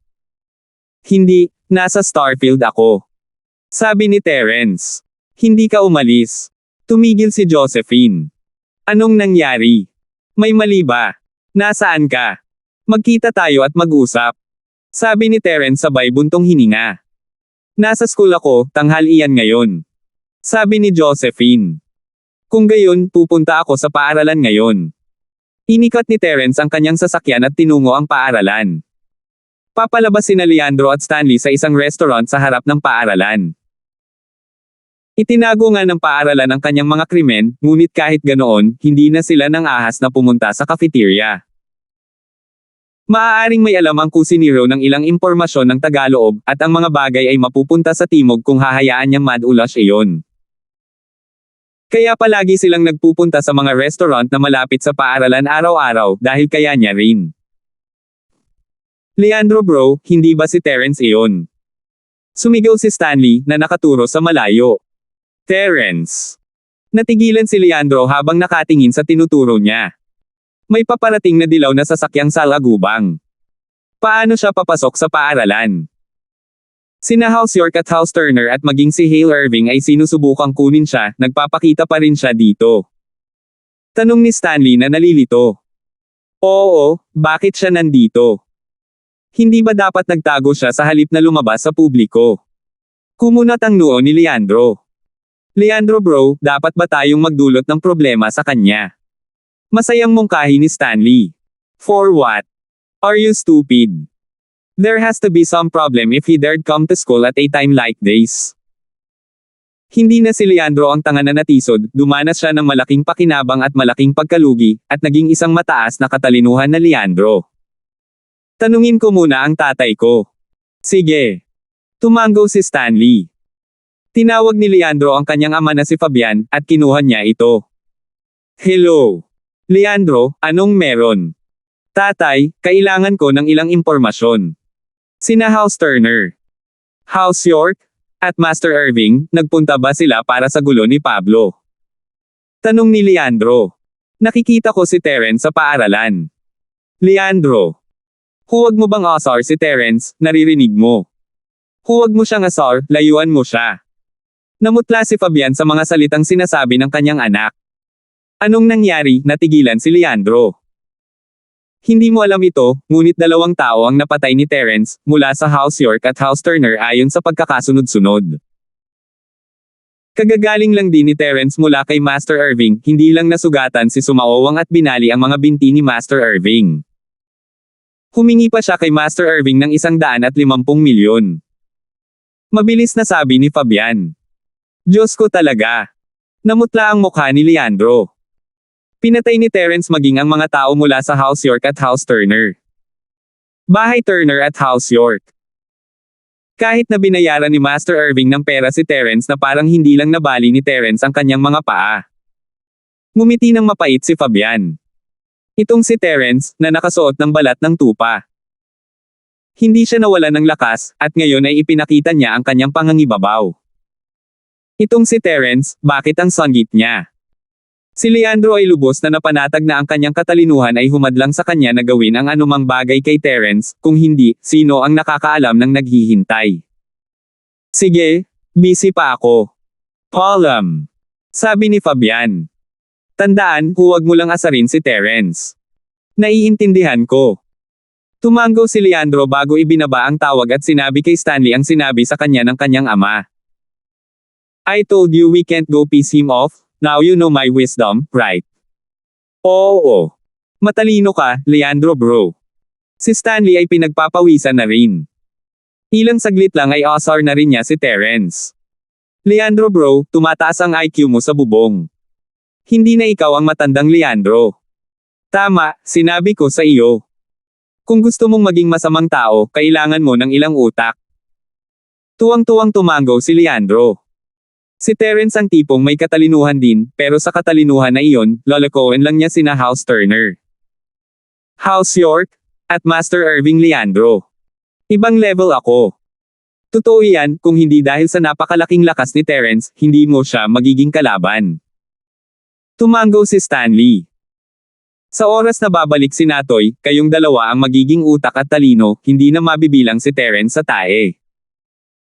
Hindi, nasa Starfield ako. Sabi ni Terence. Hindi ka umalis. Tumigil si Josephine. Anong nangyari? May mali ba? Nasaan ka? Magkita tayo at mag-usap. Sabi ni Terence sabay buntong hininga. Nasa school ako, tanghalian ngayon. Sabi ni Josephine. Kung gayon, pupunta ako sa paaralan ngayon. Inikat ni Terence ang kanyang sasakyan at tinungo ang paaralan. Papalabas sina Leandro at Stanley sa isang restaurant sa harap ng paaralan. Itinago nga ng paaralan ang kanyang mga krimen, ngunit kahit ganoon, hindi na sila nang ahas na pumunta sa cafeteria. Maaaring may alam ang kusiniro ng ilang impormasyon ng Tagaloob, at ang mga bagay ay mapupunta sa timog kung hahayaan niyang madulash iyon. Kaya palagi silang nagpupunta sa mga restaurant na malapit sa paaralan araw-araw, dahil kaya niya rin. Leandro bro, hindi ba si Terence iyon? Sumigaw si Stanley, na nakaturo sa malayo. Terence. Natigilan si Leandro habang nakatingin sa tinuturo niya. May paparating na dilaw na sasakyang salagubang. Paano siya papasok sa paaralan? Sina House York at House Turner at maging si Hale Irving ay sinusubukang kunin siya, nagpapakita pa rin siya dito. Tanong ni Stanley na nalilito. Oo, bakit siya nandito? Hindi ba dapat nagtago siya sa halip na lumabas sa publiko? Kumunat ang noo ni Leandro. Leandro bro, dapat ba tayong magdulot ng problema sa kanya? Masayang mungkahi ni Stanley. For what? Are you stupid? There has to be some problem if he dared come to school at a time like this. Hindi na si Leandro ang tanga na natisod, dumanas siya ng malaking pakinabang at malaking pagkalugi, at naging isang mataas na katalinuhan na Leandro. Tanungin ko muna ang tatay ko. Sige. Tumango si Stanley. Tinawag ni Leandro ang kanyang ama na si Fabian, at kinuha niya ito. Hello. Leandro, anong meron? Tatay, kailangan ko ng ilang impormasyon. Sina House Turner, House York, at Master Irving, nagpunta ba sila para sa gulo ni Pablo? Tanong ni Leandro. Nakikita ko si Terence sa paaralan. Leandro. Huwag mo bang asar si Terence, naririnig mo? Huwag mo siyang asar, layuan mo siya. Namutla si Fabian sa mga salitang sinasabi ng kanyang anak. Anong nangyari, natigilan si Leandro. Hindi mo alam ito, ngunit 2 tao ang napatay ni Terence, mula sa House York at House Turner ayon sa pagkakasunod-sunod. Kagagaling lang din ni Terence mula kay Master Irving, hindi lang nasugatan si Sumaowang at binali ang mga binti ni Master Irving. Humingi pa siya kay Master Irving ng 150 milyon. Mabilis na sabi ni Fabian. Diyos ko talaga. Namutla ang mukha ni Leandro. Pinatay ni Terence maging ang mga tao mula sa House York at House Turner. Bahay Turner at House York. Kahit na binayaran ni Master Irving ng pera si Terence na parang hindi lang nabali ni Terence ang kanyang mga paa. Ngumiti ng mapait si Fabian. Itong si Terence, na nakasuot ng balat ng tupa. Hindi siya nawalan ng lakas, at ngayon ay ipinakita niya ang kanyang pangangibabaw. Itong si Terence, bakit ang sanggit niya? Si Leandro ay lubos na napanatag na ang kanyang katalinuhan ay humadlang sa kanya na gawin ang anumang bagay kay Terence, kung hindi, sino ang nakakaalam ng naghihintay? Sige, busy pa ako. Column. Sabi ni Fabian. Tandaan, huwag mo lang asarin si Terence. Naiintindihan ko. Tumango si Leandro bago ibinaba ang tawag at sinabi kay Stanley ang sinabi sa kanya ng kanyang ama. I told you we can't go piss him off, now you know my wisdom, right? Oo. Matalino ka, Leandro bro. Si Stanley ay pinagpapawisan na rin. Ilang saglit lang ay asar na rin niya si Terence. Leandro bro, tumataas ang IQ mo sa bubong. Hindi na ikaw ang matandang Leandro. Tama, sinabi ko sa iyo. Kung gusto mong maging masamang tao, kailangan mo ng ilang utak. Tuwang-tuwang tumango si Leandro. Si Terence ang tipong may katalinuhan din, pero sa katalinuhan na iyon, lolokohin lang niya sina House Turner, House York, at Master Irving Leandro. Ibang level ako. Totoo yan, kung hindi dahil sa napakalaking lakas ni Terence, hindi mo siya magiging kalaban. Tumango si Stanley. Sa oras na babalik si Natoy, kayong dalawa ang magiging utak at talino, hindi na mabibilang si Terence sa tae.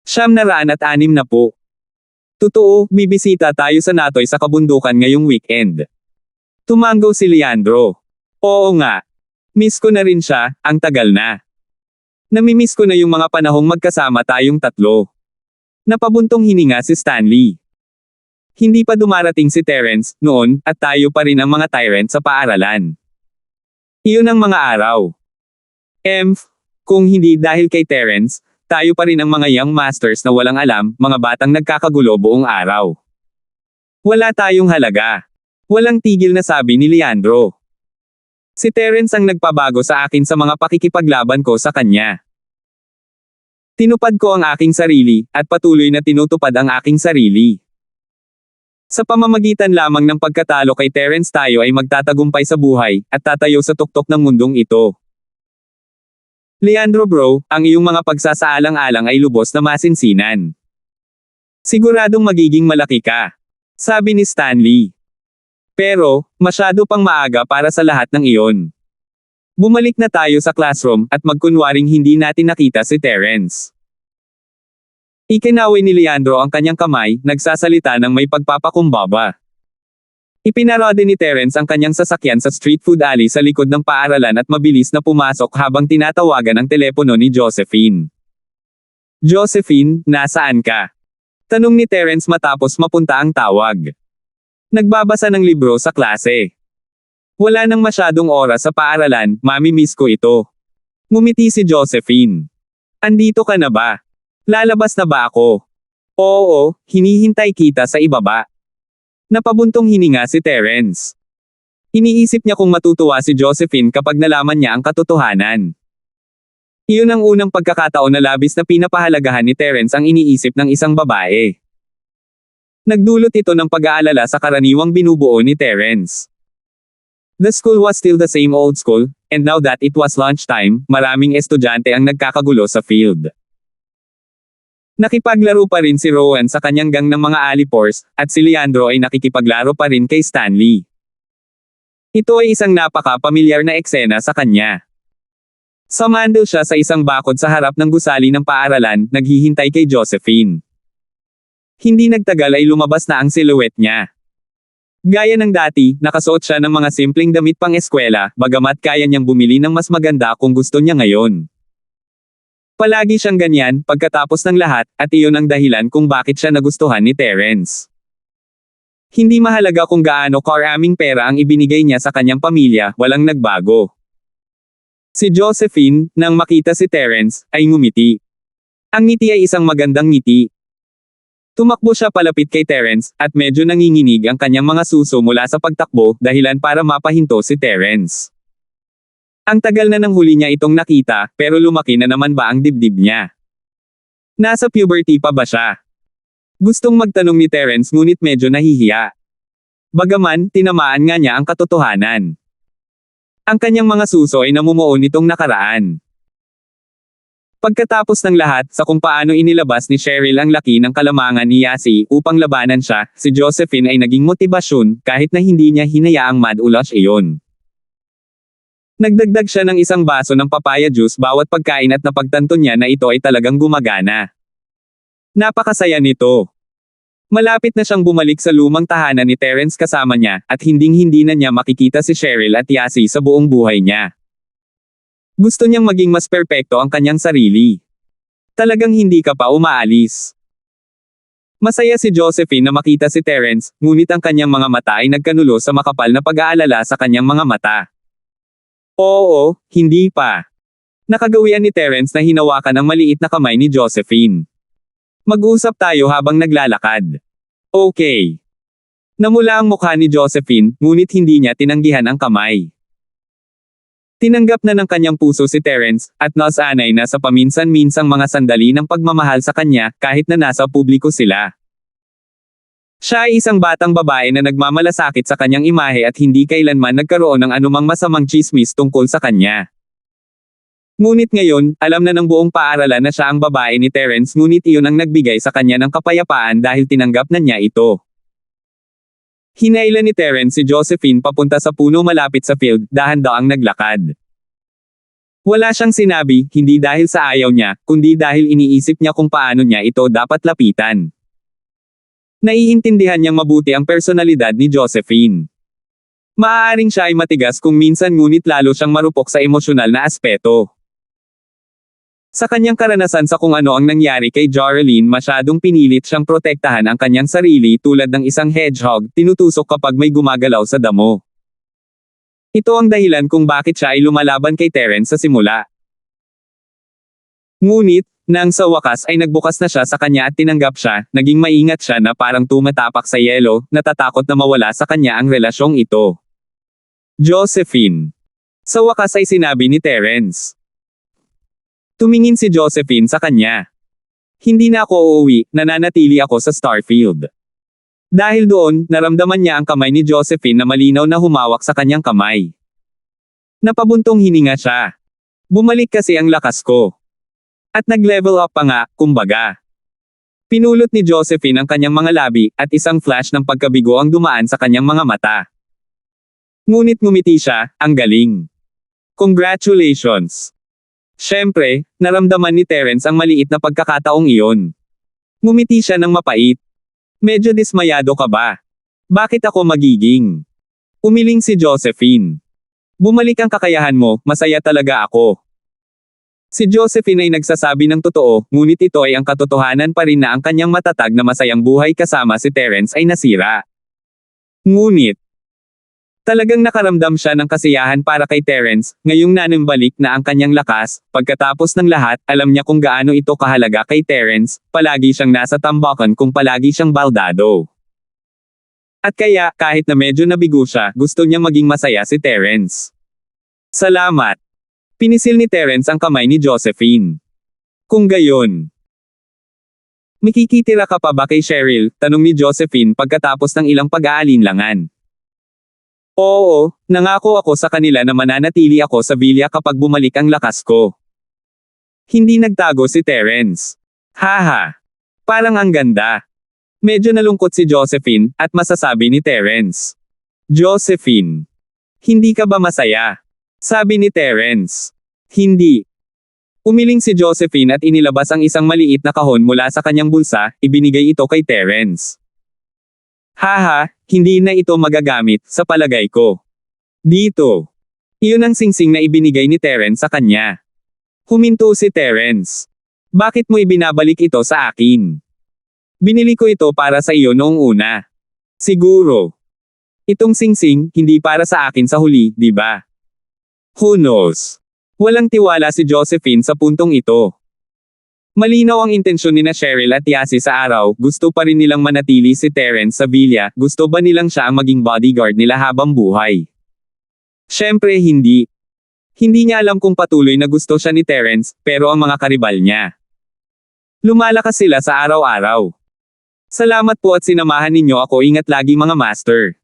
906 na po. Totoo, bibisita tayo sa Natoy sa kabundukan ngayong weekend. Tumango si Leandro. Oo nga. Miss ko na rin siya, ang tagal na. Namimiss ko na yung mga panahong magkasama tayong tatlo. Napabuntong hininga si Stanley. Hindi pa dumarating si Terence, noon, at tayo pa rin ang mga tyrant sa paaralan. Iyon ang mga araw. Kung hindi dahil kay Terence, tayo pa rin ang mga young masters na walang alam, mga batang nagkakagulo buong araw. Wala tayong halaga. Walang tigil na sabi ni Leandro. Si Terence ang nagpabago sa akin sa mga pakikipaglaban ko sa kanya. Tinupad ko ang aking sarili, at patuloy na tinutupad ang aking sarili. Sa pamamagitan lamang ng pagkatalo kay Terence tayo ay magtatagumpay sa buhay, at tatayo sa tuktok ng mundong ito. Leandro bro, ang iyong mga pagsasaalang-alang ay lubos na masinsinan. Siguradong magiging malaki ka. Sabi ni Stanley. Pero, masyado pang maaga para sa lahat ng iyon. Bumalik na tayo sa classroom, at magkunwaring hindi natin nakita si Terence. Ikinaway ni Leandro ang kanyang kamay, nagsasalita ng may pagpapakumbaba. Ipinarode ni Terence ang kanyang sasakyan sa street food alley sa likod ng paaralan at mabilis na pumasok habang tinatawagan ang telepono ni Josephine. Josephine, nasaan ka? Tanong ni Terence matapos mapunta ang tawag. Nagbabasa ng libro sa klase. Wala nang masyadong oras sa paaralan, mami-miss ko ito. Ngumiti si Josephine. Andito ka na ba? Lalabas na ba ako? Oo, hinihintay kita sa ibaba. Napabuntong hininga si Terence. Iniisip niya kung matutuwa si Josephine kapag nalaman niya ang katotohanan. Iyon ang unang pagkakataon na labis na pinapahalagahan ni Terence ang iniisip ng isang babae. Nagdulot ito ng pag-aalala sa karaniwang binubuo ni Terence. The school was still the same old school, and now that it was lunchtime, maraming estudyante ang nagkakagulo sa field. Nakipaglaro pa rin si Rowan sa kanyang gang ng mga alipors, at si Leandro ay nakikipaglaro pa rin kay Stanley. Ito ay isang napaka-pamilyar na eksena sa kanya. Samandal siya sa isang bakod sa harap ng gusali ng paaralan, naghihintay kay Josephine. Hindi nagtagal ay lumabas na ang silhouette niya. Gaya ng dati, nakasuot siya ng mga simpleng damit pang eskwela, bagamat kaya niyang bumili ng mas maganda kung gusto niya ngayon. Palagi siyang ganyan, pagkatapos ng lahat, at iyon ang dahilan kung bakit siya nagustuhan ni Terence. Hindi mahalaga kung gaano karaming pera ang ibinigay niya sa kanyang pamilya, walang nagbago. Si Josephine, nang makita si Terence, ay ngumiti. Ang ngiti ay isang magandang ngiti. Tumakbo siya palapit kay Terence, at medyo nanginginig ang kanyang mga suso mula sa pagtakbo, dahilan para mapahinto si Terence. Ang tagal na nang huli niya itong nakita, pero lumaki na naman ba ang dibdib niya? Nasa puberty pa ba siya? Gustong magtanong ni Terence ngunit medyo nahihiya. Bagaman, tinamaan nga niya ang katotohanan. Ang kanyang mga suso ay namumuo nitong nakaraan. Pagkatapos ng lahat, sa kung paano inilabas ni Cheryl ang laki ng kalamangan ni Yasi upang labanan siya, si Josephine ay naging motibasyon, kahit na hindi niya hinayaang mad-ulash iyon. Nagdagdag siya ng isang baso ng papaya juice bawat pagkain at napagtanto niya na ito ay talagang gumagana. Napakasaya nito. Malapit na siyang bumalik sa lumang tahanan ni Terence kasama niya, at hinding-hindi na niya makikita si Cheryl at Yasi sa buong buhay niya. Gusto niyang maging mas perpekto ang kanyang sarili. Talagang hindi ka pa umaalis. Masaya si Josephine na makita si Terence, ngunit ang kanyang mga mata ay nagkanulo sa makapal na pag-aalala sa kanyang mga mata. Oo, hindi pa. Nakagawian ni Terence na hinawakan ang maliit na kamay ni Josephine. Mag-usap tayo habang naglalakad. Okay. Namula ang mukha ni Josephine, ngunit hindi niya tinanggihan ang kamay. Tinanggap na ng kanyang puso si Terence, at nasanay na sa paminsan-minsang mga sandali ng pagmamahal sa kanya, kahit na nasa publiko sila. Siya ay isang batang babae na nagmamalasakit sa kanyang imahe at hindi kailanman nagkaroon ng anumang masamang chismis tungkol sa kanya. Ngunit ngayon, alam na ng buong paaralan na siya ang babae ni Terence, ngunit iyon ang nagbigay sa kanya ng kapayapaan dahil tinanggap na niya ito. Hinailan ni Terence si Josephine papunta sa puno malapit sa field, dahan-daang naglakad. Wala siyang sinabi, hindi dahil sa ayaw niya, kundi dahil iniisip niya kung paano niya ito dapat lapitan. Naiintindihan niyang mabuti ang personalidad ni Josephine. Maaaring siya ay matigas kung minsan, ngunit lalo siyang marupok sa emosyonal na aspeto. Sa kanyang karanasan sa kung ano ang nangyari kay Joralyn, masyadong pinilit siyang protektahan ang kanyang sarili tulad ng isang hedgehog, tinutusok kapag may gumagalaw sa damo. Ito ang dahilan kung bakit siya ay lumalaban kay Terence sa simula. Ngunit, nang sa wakas ay nagbukas na siya sa kanya at tinanggap siya, naging maingat siya na parang tumatapak sa yelo, natatakot na mawala sa kanya ang relasyong ito. Josephine. Sa wakas ay sinabi ni Terence. Tumingin si Josephine sa kanya. Hindi na ako uuwi, nananatili ako sa Starfield. Dahil doon, naramdaman niya ang kamay ni Josephine na malinaw na humawak sa kanyang kamay. Napabuntong hininga siya. Bumalik kasi ang lakas ko. At nag-level up pa nga, kumbaga. Pinulot ni Josephine ang kanyang mga labi, at isang flash ng pagkabigo ang dumaan sa kanyang mga mata. Ngunit ngumiti siya, ang galing. Congratulations! Siyempre, naramdaman ni Terence ang maliit na pagkakataong iyon. Ngumiti siya ng mapait. Medyo dismayado ka ba? Bakit ako magiging? Umiling si Josephine. Bumalik ang kakayahan mo, masaya talaga ako. Si Josephine ay nagsasabi ng totoo, ngunit ito ay ang katotohanan pa rin na ang kanyang matatag na masayang buhay kasama si Terence ay nasira. Ngunit, talagang nakaramdam siya ng kasiyahan para kay Terence, ngayong nanimbalik na ang kanyang lakas. Pagkatapos ng lahat, alam niya kung gaano ito kahalaga kay Terence, palagi siyang nasa tambakan kung palagi siyang baldado. At kaya, kahit na medyo nabigo siya, gusto niyang maging masaya si Terence. Salamat! Pinisil ni Terence ang kamay ni Josephine. Kung gayon, makikitira ka pa ba kay Cheryl? Tanong ni Josephine pagkatapos ng ilang pag-aalinlangan. Oo, nangako ako sa kanila na mananatili ako sa villa kapag bumalik ang lakas ko. Hindi nagtago si Terence. Haha. Parang ang ganda. Medyo nalungkot si Josephine, at masasabi ni Terence. Josephine. Hindi ka ba masaya? Sabi ni Terence. Hindi. Umiling si Josephine at inilabas ang isang maliit na kahon mula sa kanyang bulsa, ibinigay ito kay Terence. Haha, hindi na ito magagamit, sa palagay ko. Dito. Iyon ang singsing na ibinigay ni Terence sa kanya. Huminto si Terence. Bakit mo ibinabalik ito sa akin? Binili ko ito para sa iyo noong una. Siguro. Itong singsing, hindi para sa akin sa huli, di ba? Who knows? Walang tiwala si Josephine sa puntong ito. Malinaw ang intensyon ni Cheryl at Yasi sa araw, gusto pa rin nilang manatili si Terence sa villa, gusto ba nilang siya ang maging bodyguard nila habang buhay? Siyempre hindi. Hindi niya alam kung patuloy na gusto siya ni Terence, pero ang mga karibal niya. Lumalakas sila sa araw-araw. Salamat po at sinamahan ninyo ako, ingat lagi mga master.